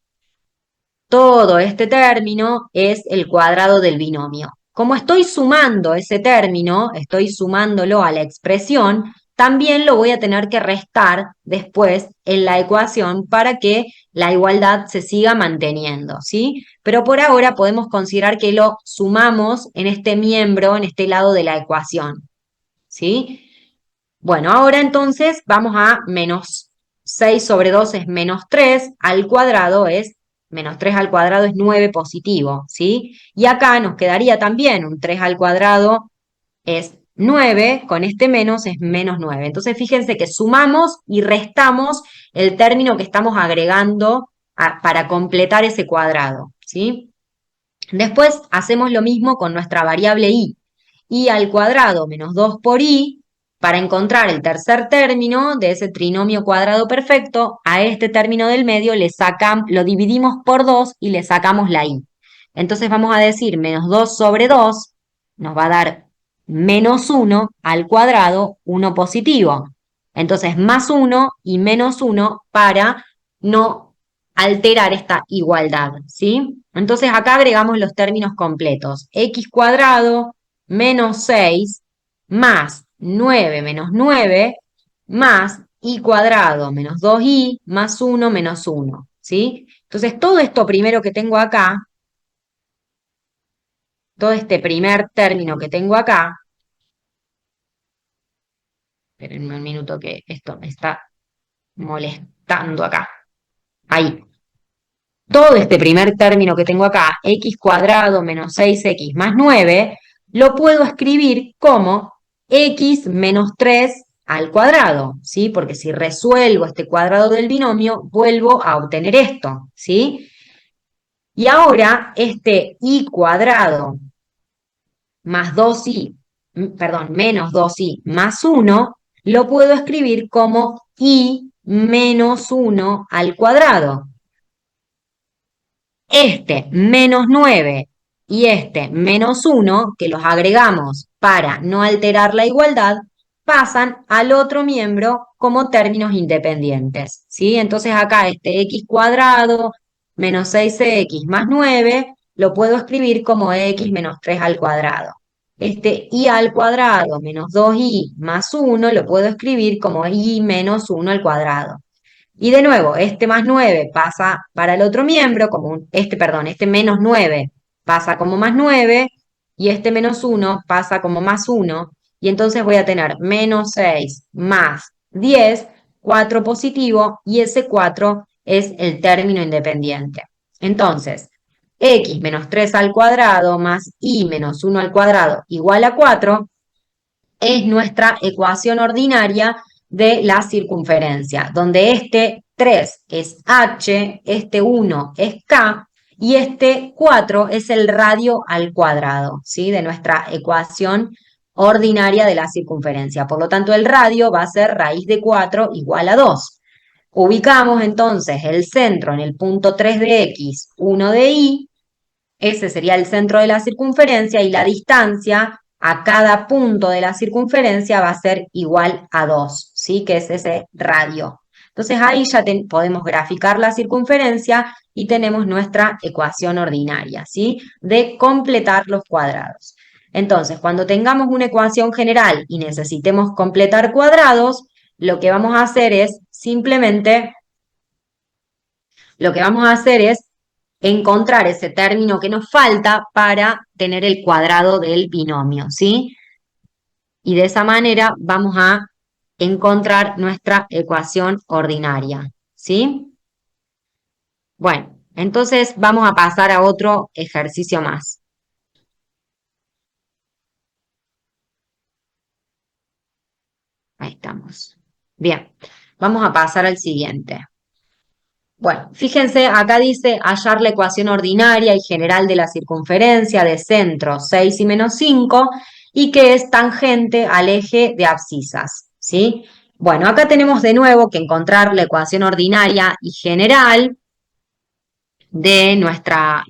Todo este término es el cuadrado del binomio. Como estoy sumando ese término, estoy sumándolo a la expresión, también lo voy a tener que restar después en la ecuación para que la igualdad se siga manteniendo, ¿sí? Pero por ahora podemos considerar que lo sumamos en este miembro, en este lado de la ecuación, ¿sí? Bueno, ahora entonces vamos a menos 6 sobre 2 es menos 3, al cuadrado es menos 3 al cuadrado es 9 positivo, ¿sí? Y acá nos quedaría también un 3 al cuadrado es 9, con este menos es menos 9. Entonces fíjense que sumamos y restamos el término que estamos agregando para completar ese cuadrado, ¿sí? Después hacemos lo mismo con nuestra variable y. Y al cuadrado menos 2 por i, para encontrar el tercer término de ese trinomio cuadrado perfecto, a este término del medio lo dividimos por 2 y le sacamos la i. Entonces vamos a decir menos 2 sobre 2 nos va a dar menos 1 al cuadrado, 1 positivo. Entonces más 1 y menos 1 para no alterar esta igualdad, ¿sí? Entonces acá agregamos los términos completos. X cuadrado menos 6 más 9 menos 9 más i cuadrado menos 2i más 1 menos 1, ¿sí? Entonces todo esto primero que tengo acá, todo este primer término que tengo acá, espérenme un minuto que esto me está molestando acá. Ahí. Todo este primer término que tengo acá, x cuadrado menos 6x más 9, lo puedo escribir como x menos 3 al cuadrado, ¿sí? Porque si resuelvo este cuadrado del binomio, vuelvo a obtener esto, ¿sí? Y ahora este i cuadrado más 2i, perdón, menos 2i más 1, lo puedo escribir como i menos 1 al cuadrado. Este menos 9 y este menos 1, que los agregamos para no alterar la igualdad, pasan al otro miembro como términos independientes, ¿sí? Entonces acá este x cuadrado menos 6x más 9 lo puedo escribir como x menos 3 al cuadrado. Este i al cuadrado menos 2i más 1 lo puedo escribir como i menos 1 al cuadrado. Y de nuevo, este más 9 pasa para el otro miembro, este menos 9 pasa como más 9 y este menos 1 pasa como más 1. Y entonces voy a tener menos 6 más 10 4 positivo y ese 4 es el término independiente. Entonces, x menos 3 al cuadrado más y menos 1 al cuadrado igual a 4 es nuestra ecuación ordinaria de la circunferencia, donde este 3 es h, este 1 es k y este 4 es el radio al cuadrado, ¿sí? De nuestra ecuación ordinaria de la circunferencia. Por lo tanto, el radio va a ser raíz de 4 igual a 2. Ubicamos entonces el centro en el punto 3 de x, 1 de y, ese sería el centro de la circunferencia y la distancia a cada punto de la circunferencia va a ser igual a 2, ¿sí? Que es ese radio. Entonces ahí ya podemos graficar la circunferencia y tenemos nuestra ecuación ordinaria, ¿sí? De completar los cuadrados. Entonces, cuando tengamos una ecuación general y necesitemos completar cuadrados, lo que vamos a hacer es simplemente, lo que vamos a hacer es encontrar ese término que nos falta para tener el cuadrado del binomio, ¿sí? Y de esa manera vamos a encontrar nuestra ecuación ordinaria, ¿sí? Bueno, entonces vamos a pasar a otro ejercicio más. Ahí estamos. Bien, vamos a pasar al siguiente. Bueno, fíjense, acá dice hallar la ecuación ordinaria y general de la circunferencia de centro 6 y menos 5 y que es tangente al eje de abscisas, ¿sí? Bueno, acá tenemos de nuevo que encontrar la ecuación ordinaria y general de nuestra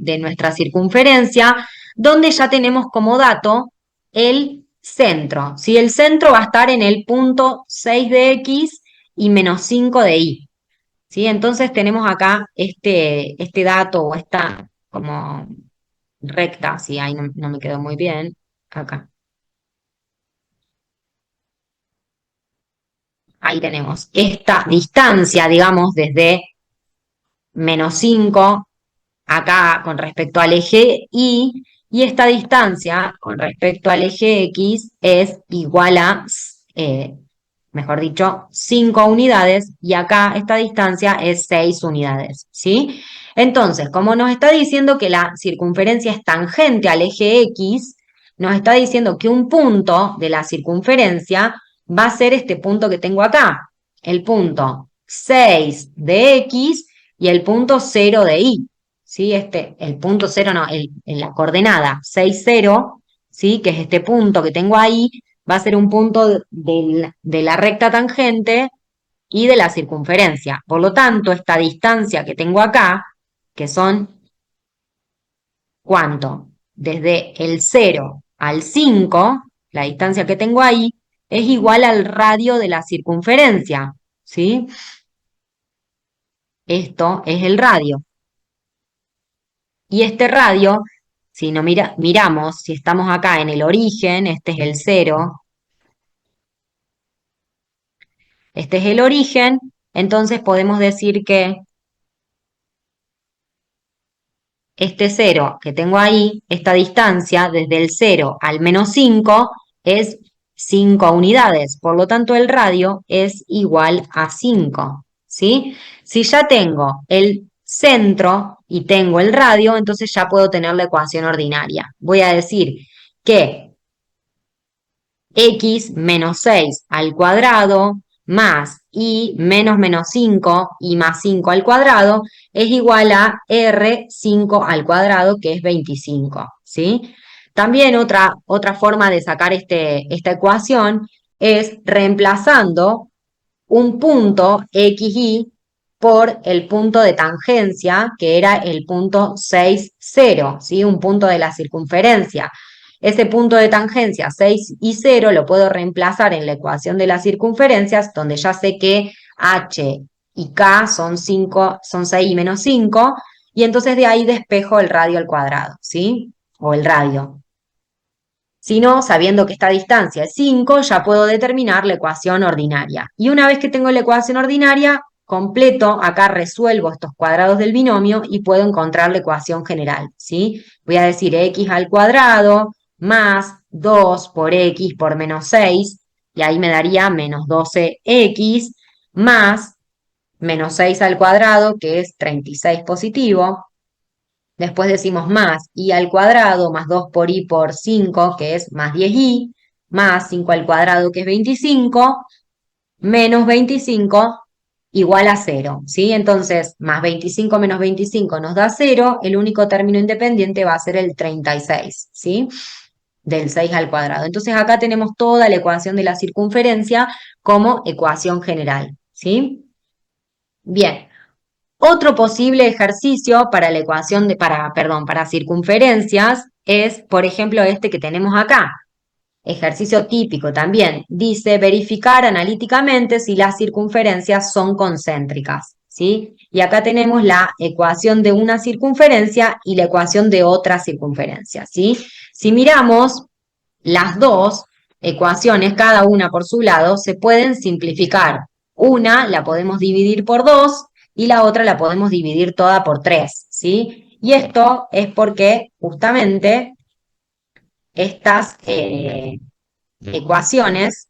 circunferencia, donde ya tenemos como dato el centro, ¿sí? El centro va a estar en el punto 6 de x y menos 5 de y. ¿Sí? Entonces tenemos acá este dato o esta como recta, si ahí no me quedó muy bien, acá. Ahí tenemos esta distancia, digamos, desde menos 5 acá con respecto al eje y esta distancia con respecto al eje X es igual a, mejor dicho, 5 unidades y acá esta distancia es 6 unidades, ¿sí? Entonces, como nos está diciendo que la circunferencia es tangente al eje X, nos está diciendo que un punto de la circunferencia va a ser este punto que tengo acá, el punto 6 de X y el punto 0 de Y. ¿Sí? El punto 0 no, en la coordenada 6, 0, ¿sí? Que es este punto que tengo ahí, va a ser un punto de la recta tangente y de la circunferencia. Por lo tanto, esta distancia que tengo acá, que son, ¿cuánto? Desde el 0 al 5, la distancia que tengo ahí, es igual al radio de la circunferencia, ¿sí? Esto es el radio. Y este radio, si no miramos, si estamos acá en el origen, este es el 0, este es el origen, entonces podemos decir que este 0 que tengo ahí, esta distancia desde el 0 al menos 5 es 5 unidades, por lo tanto el radio es igual a 5, ¿sí? Si ya tengo el centro y tengo el radio, entonces ya puedo tener la ecuación ordinaria. Voy a decir que x menos 6 al cuadrado más y menos 5 y más 5 al cuadrado es igual a R5 al cuadrado, que es 25, ¿sí? También otra forma de sacar esta ecuación es reemplazando un punto XY por el punto de tangencia, que era el punto 6, 0, ¿sí? Un punto de la circunferencia. Ese punto de tangencia 6 y 0 lo puedo reemplazar en la ecuación de las circunferencias, donde ya sé que h y k son 5, son 6 y menos 5, y entonces de ahí despejo el radio al cuadrado, ¿sí? O el radio. Si no, sabiendo que esta distancia es 5, ya puedo determinar la ecuación ordinaria. Y una vez que tengo la ecuación ordinaria, completo, acá resuelvo estos cuadrados del binomio y puedo encontrar la ecuación general, ¿sí? Voy a decir x al cuadrado más 2 por x por menos 6, y ahí me daría menos 12x, más menos 6 al cuadrado, que es 36 positivo. Después decimos más i al cuadrado más 2 por i por 5, que es más 10i, más 5 al cuadrado, que es 25, menos 25 igual a 0, ¿sí? Entonces, más 25 menos 25 nos da 0, el único término independiente va a ser el 36, ¿sí? Del 6 al cuadrado. Entonces, acá tenemos toda la ecuación de la circunferencia como ecuación general, ¿sí? Bien. Otro posible ejercicio para la ecuación para circunferencias es, por ejemplo, este que tenemos acá. Ejercicio típico también. Dice verificar analíticamente si las circunferencias son concéntricas, ¿sí? Y acá tenemos la ecuación de una circunferencia y la ecuación de otra circunferencia, ¿sí? Si miramos las dos ecuaciones, cada una por su lado, se pueden simplificar. Una la podemos dividir por 2 y la otra la podemos dividir toda por 3, ¿sí? Y esto es porque justamente estas ecuaciones,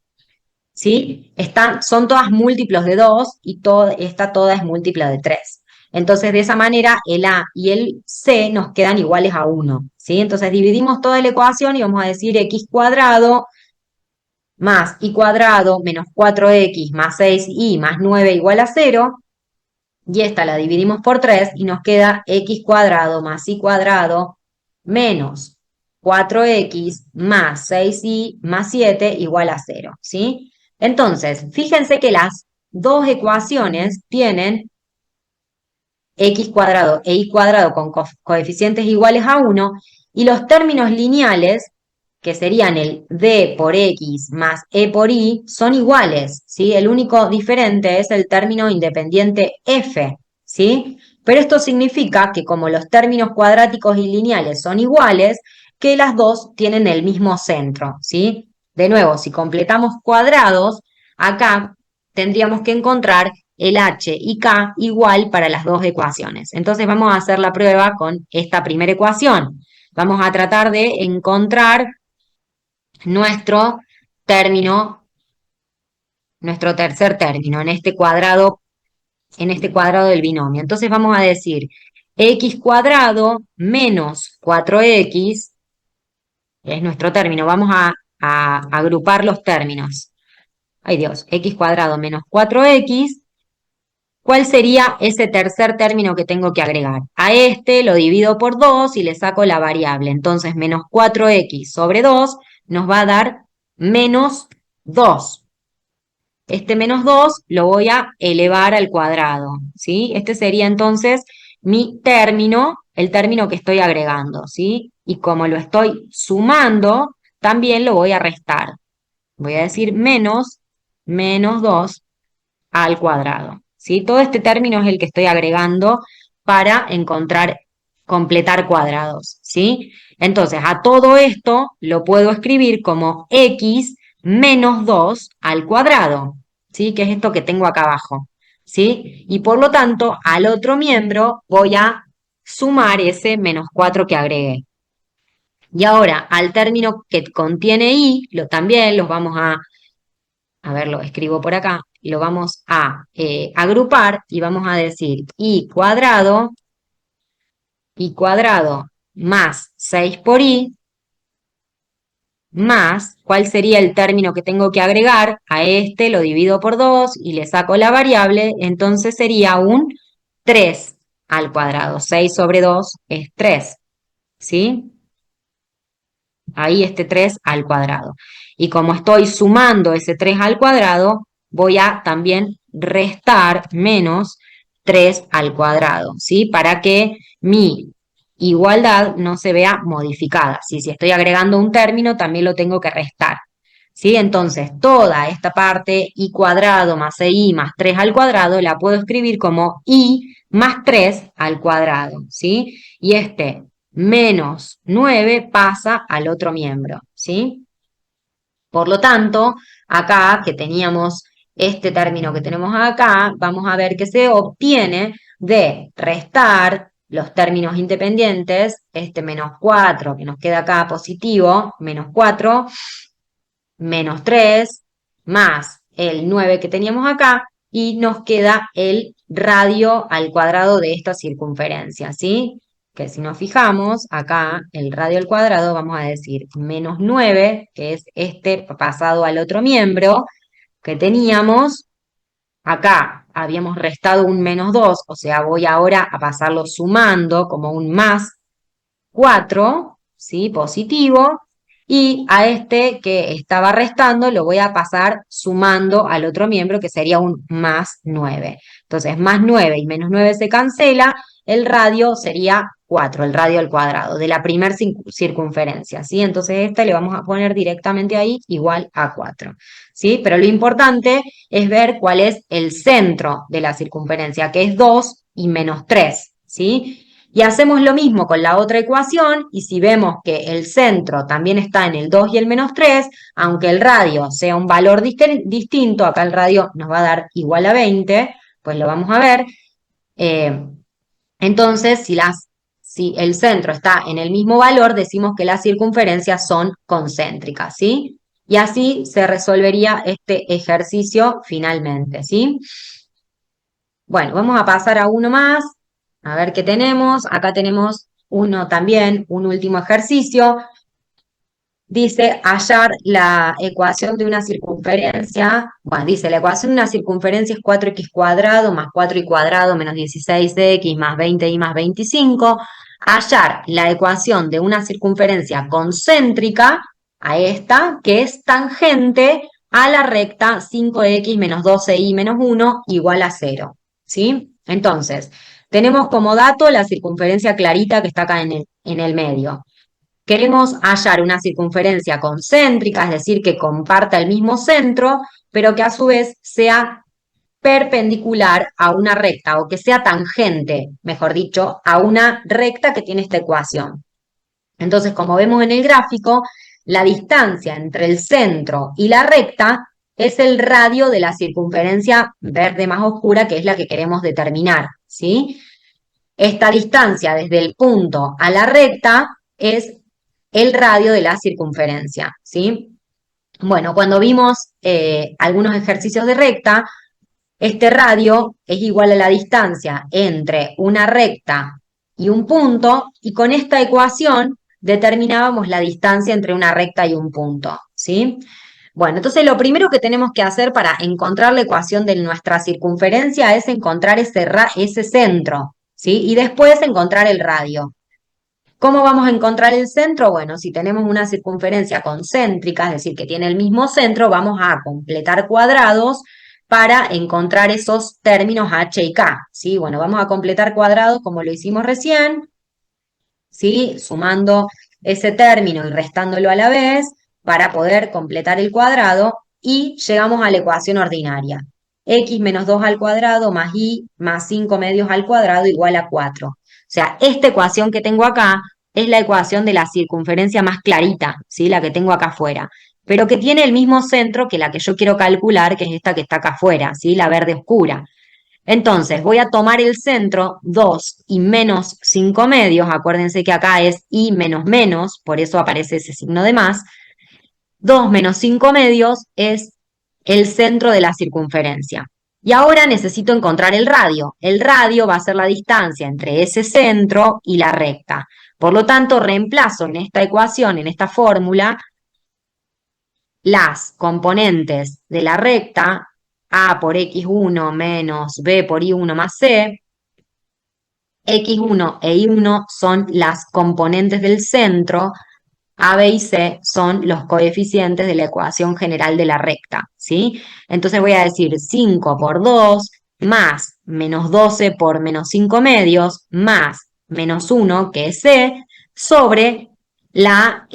¿sí? Son todas múltiplos de 2 y esta toda es múltipla de 3. Entonces, de esa manera, el A y el C nos quedan iguales a 1, ¿sí? Entonces, dividimos toda la ecuación y vamos a decir x cuadrado más y cuadrado menos 4x más 6y más 9 igual a 0. Y esta la dividimos por 3 y nos queda x cuadrado más y cuadrado menos 4x más 6y más 7 igual a 0, ¿sí? Entonces, fíjense que las dos ecuaciones tienen x cuadrado e y cuadrado con coeficientes iguales a 1 y los términos lineales, que serían el d por x más e por y, son iguales, ¿sí? El único diferente es el término independiente f, ¿sí? Pero esto significa que como los términos cuadráticos y lineales son iguales, que las dos tienen el mismo centro, ¿sí? De nuevo, si completamos cuadrados, acá tendríamos que encontrar el h y k igual para las dos ecuaciones. Entonces vamos a hacer la prueba con esta primera ecuación. Vamos a tratar de encontrar nuestro término, nuestro tercer término en este cuadrado del binomio. Entonces vamos a decir x cuadrado menos 4x es nuestro término. Vamos a agrupar los términos. Ay Dios, x cuadrado menos 4x. ¿Cuál sería ese tercer término que tengo que agregar? A este lo divido por 2 y le saco la variable. Entonces, menos 4x sobre 2 nos va a dar menos 2. Este menos 2 lo voy a elevar al cuadrado, ¿sí? Este sería entonces mi término, el término que estoy agregando, ¿sí? Y como lo estoy sumando, también lo voy a restar. Voy a decir menos 2 al cuadrado, ¿sí? Todo este término es el que estoy agregando para completar cuadrados, ¿sí? Entonces, a todo esto lo puedo escribir como x menos 2 al cuadrado, ¿sí? Que es esto que tengo acá abajo, ¿sí? Y por lo tanto, al otro miembro voy a sumar ese menos 4 que agregué. Y ahora, al término que contiene y, también los vamos a ver, lo escribo por acá, y lo vamos a agrupar y vamos a decir y cuadrado más 6 por i, más, ¿cuál sería el término que tengo que agregar? A este lo divido por 2 y le saco la variable, entonces sería un 3 al cuadrado. 6 sobre 2 es 3, ¿sí? Ahí este 3 al cuadrado. Y como estoy sumando ese 3 al cuadrado, voy a también restar menos 3 al cuadrado, ¿sí? Para que mi igualdad no se vea modificada. ¿Sí? Si estoy agregando un término, también lo tengo que restar. ¿Sí? Entonces, toda esta parte i cuadrado más i más 3 al cuadrado la puedo escribir como i más 3 al cuadrado, ¿sí? Y este menos 9 pasa al otro miembro, ¿sí? Por lo tanto, acá que teníamos este término que tenemos acá, vamos a ver que se obtiene de restar los términos independientes, este menos 4 que nos queda acá positivo, menos 4, menos 3, más el 9 que teníamos acá, y nos queda el radio al cuadrado de esta circunferencia, ¿sí? Que si nos fijamos, acá el radio al cuadrado vamos a decir menos 9, que es este pasado al otro miembro que teníamos. Acá habíamos restado un menos 2, o sea, voy ahora a pasarlo sumando como un más 4, ¿sí? Positivo. Y a este que estaba restando lo voy a pasar sumando al otro miembro, que sería un más 9. Entonces, más 9 y menos 9 se cancela, el radio sería 4, el radio al cuadrado, de la primer circunferencia, ¿sí? Entonces, este le vamos a poner directamente ahí igual a 4, ¿sí? Pero lo importante es ver cuál es el centro de la circunferencia, que es 2 y menos 3, ¿sí? Y hacemos lo mismo con la otra ecuación, y si vemos que el centro también está en el 2 y el menos 3, aunque el radio sea un valor distinto, acá el radio nos va a dar igual a 20, pues lo vamos a ver. Entonces, si el centro está en el mismo valor, decimos que las circunferencias son concéntricas, ¿sí? Y así se resolvería este ejercicio finalmente, ¿sí? Bueno, vamos a pasar a uno más, a ver qué tenemos. Acá tenemos uno también, un último ejercicio. Dice hallar la ecuación de una circunferencia. Bueno, dice la ecuación de una circunferencia es 4x cuadrado más 4y cuadrado menos 16x más 20y más 25. Hallar la ecuación de una circunferencia concéntrica a esta, que es tangente a la recta 5x menos 12y menos 1 igual a 0. ¿Sí? Entonces, tenemos como dato la circunferencia clarita que está acá en el medio. Queremos hallar una circunferencia concéntrica, es decir, que comparta el mismo centro, pero que a su vez sea perpendicular a una recta, o que sea tangente, mejor dicho, a una recta que tiene esta ecuación. Entonces, como vemos en el gráfico, la distancia entre el centro y la recta es el radio de la circunferencia verde más oscura, que es la que queremos determinar, ¿sí? Esta distancia desde el punto a la recta es el radio de la circunferencia, ¿sí? Bueno, cuando vimos algunos ejercicios de recta, este radio es igual a la distancia entre una recta y un punto, y con esta ecuación determinábamos la distancia entre una recta y un punto, ¿sí? Bueno, entonces lo primero que tenemos que hacer para encontrar la ecuación de nuestra circunferencia es encontrar ese centro, ¿sí? Y después encontrar el radio. ¿Cómo vamos a encontrar el centro? Bueno, si tenemos una circunferencia concéntrica, es decir, que tiene el mismo centro, vamos a completar cuadrados para encontrar esos términos h y k, ¿sí? Bueno, vamos a completar cuadrados como lo hicimos recién, ¿sí? Sumando ese término y restándolo a la vez para poder completar el cuadrado, y llegamos a la ecuación ordinaria. X menos 2 al cuadrado más y más 5 medios al cuadrado igual a 4. O sea, esta ecuación que tengo acá es la ecuación de la circunferencia más clarita, ¿sí? La que tengo acá afuera, pero que tiene el mismo centro que la que yo quiero calcular, que es esta que está acá afuera, ¿sí? La verde oscura. Entonces, voy a tomar el centro 2 y menos 5 medios, acuérdense que acá es y menos menos, por eso aparece ese signo de más. 2 menos 5 medios es el centro de la circunferencia. Y ahora necesito encontrar el radio. El radio va a ser la distancia entre ese centro y la recta. Por lo tanto, reemplazo en esta ecuación, en esta fórmula, las componentes de la recta, a por x1 menos b por y1 más c. x1 e y1 son las componentes del centro, a, b y c son los coeficientes de la ecuación general de la recta, ¿sí? Entonces voy a decir 5 por 2 más menos 12 por menos 5 medios más menos 1, que es c, sobre la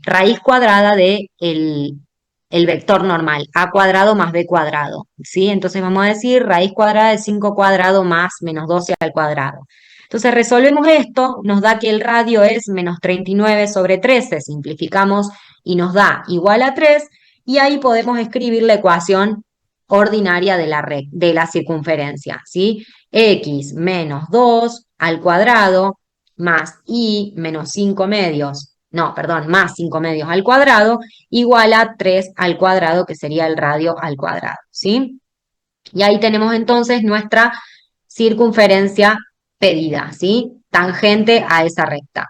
raíz cuadrada de el vector normal, a cuadrado más b cuadrado, ¿sí? Entonces vamos a decir raíz cuadrada de 5 cuadrado más menos 12 al cuadrado. Entonces resolvemos esto, nos da que el radio es menos 39 sobre 13, simplificamos y nos da igual a 3, y ahí podemos escribir la ecuación ordinaria de la circunferencia, ¿sí? X menos 2 al cuadrado más y menos 5 medios, no, perdón, más 5 medios al cuadrado igual a 3 al cuadrado, que sería el radio al cuadrado, ¿sí? Y ahí tenemos entonces nuestra circunferencia pedida, ¿sí? Tangente a esa recta.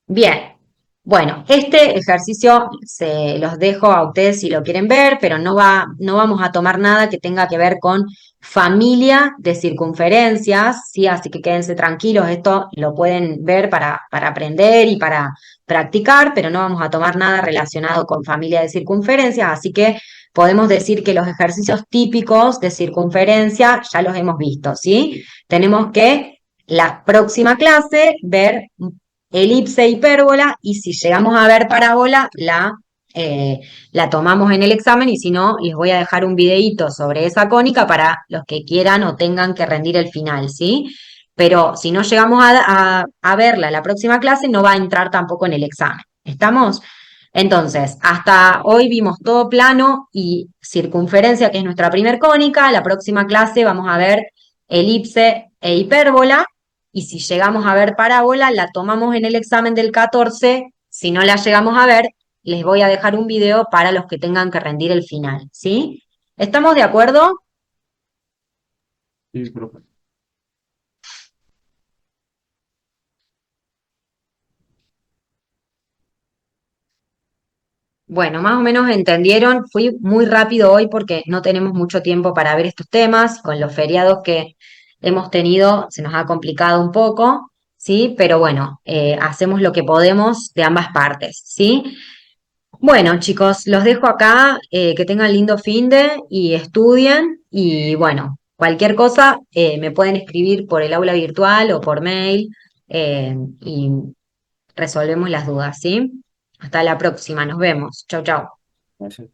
Bien, bueno, este ejercicio se los dejo a ustedes si lo quieren ver, pero no vamos a tomar nada que tenga que ver con familia de circunferencias, ¿sí? Así que quédense tranquilos, esto lo pueden ver para aprender y para practicar, pero no vamos a tomar nada relacionado con familia de circunferencias, así que podemos decir que los ejercicios típicos de circunferencia ya los hemos visto, ¿sí? Tenemos que la próxima clase ver elipse, hipérbola, y si llegamos a ver parábola, la tomamos en el examen, y si no, les voy a dejar un videíto sobre esa cónica para los que quieran o tengan que rendir el final, ¿sí? Pero si no llegamos a verla la próxima clase, no va a entrar tampoco en el examen. ¿Estamos? Entonces, hasta hoy vimos todo plano y circunferencia, que es nuestra primer cónica. La próxima clase vamos a ver elipse e hipérbola. Y si llegamos a ver parábola, la tomamos en el examen del 14. Si no la llegamos a ver, les voy a dejar un video para los que tengan que rendir el final, ¿sí? ¿Estamos de acuerdo? Sí, profe. Bueno, más o menos entendieron. Fui muy rápido hoy porque no tenemos mucho tiempo para ver estos temas. Con los feriados que hemos tenido, se nos ha complicado un poco, ¿sí? Pero bueno, hacemos lo que podemos de ambas partes, ¿sí? Bueno, chicos, los dejo acá, que tengan lindo finde y estudien. Y bueno, cualquier cosa me pueden escribir por el aula virtual o por mail, y resolvemos las dudas, ¿sí? Hasta la próxima, nos vemos. Chau, chau. Gracias.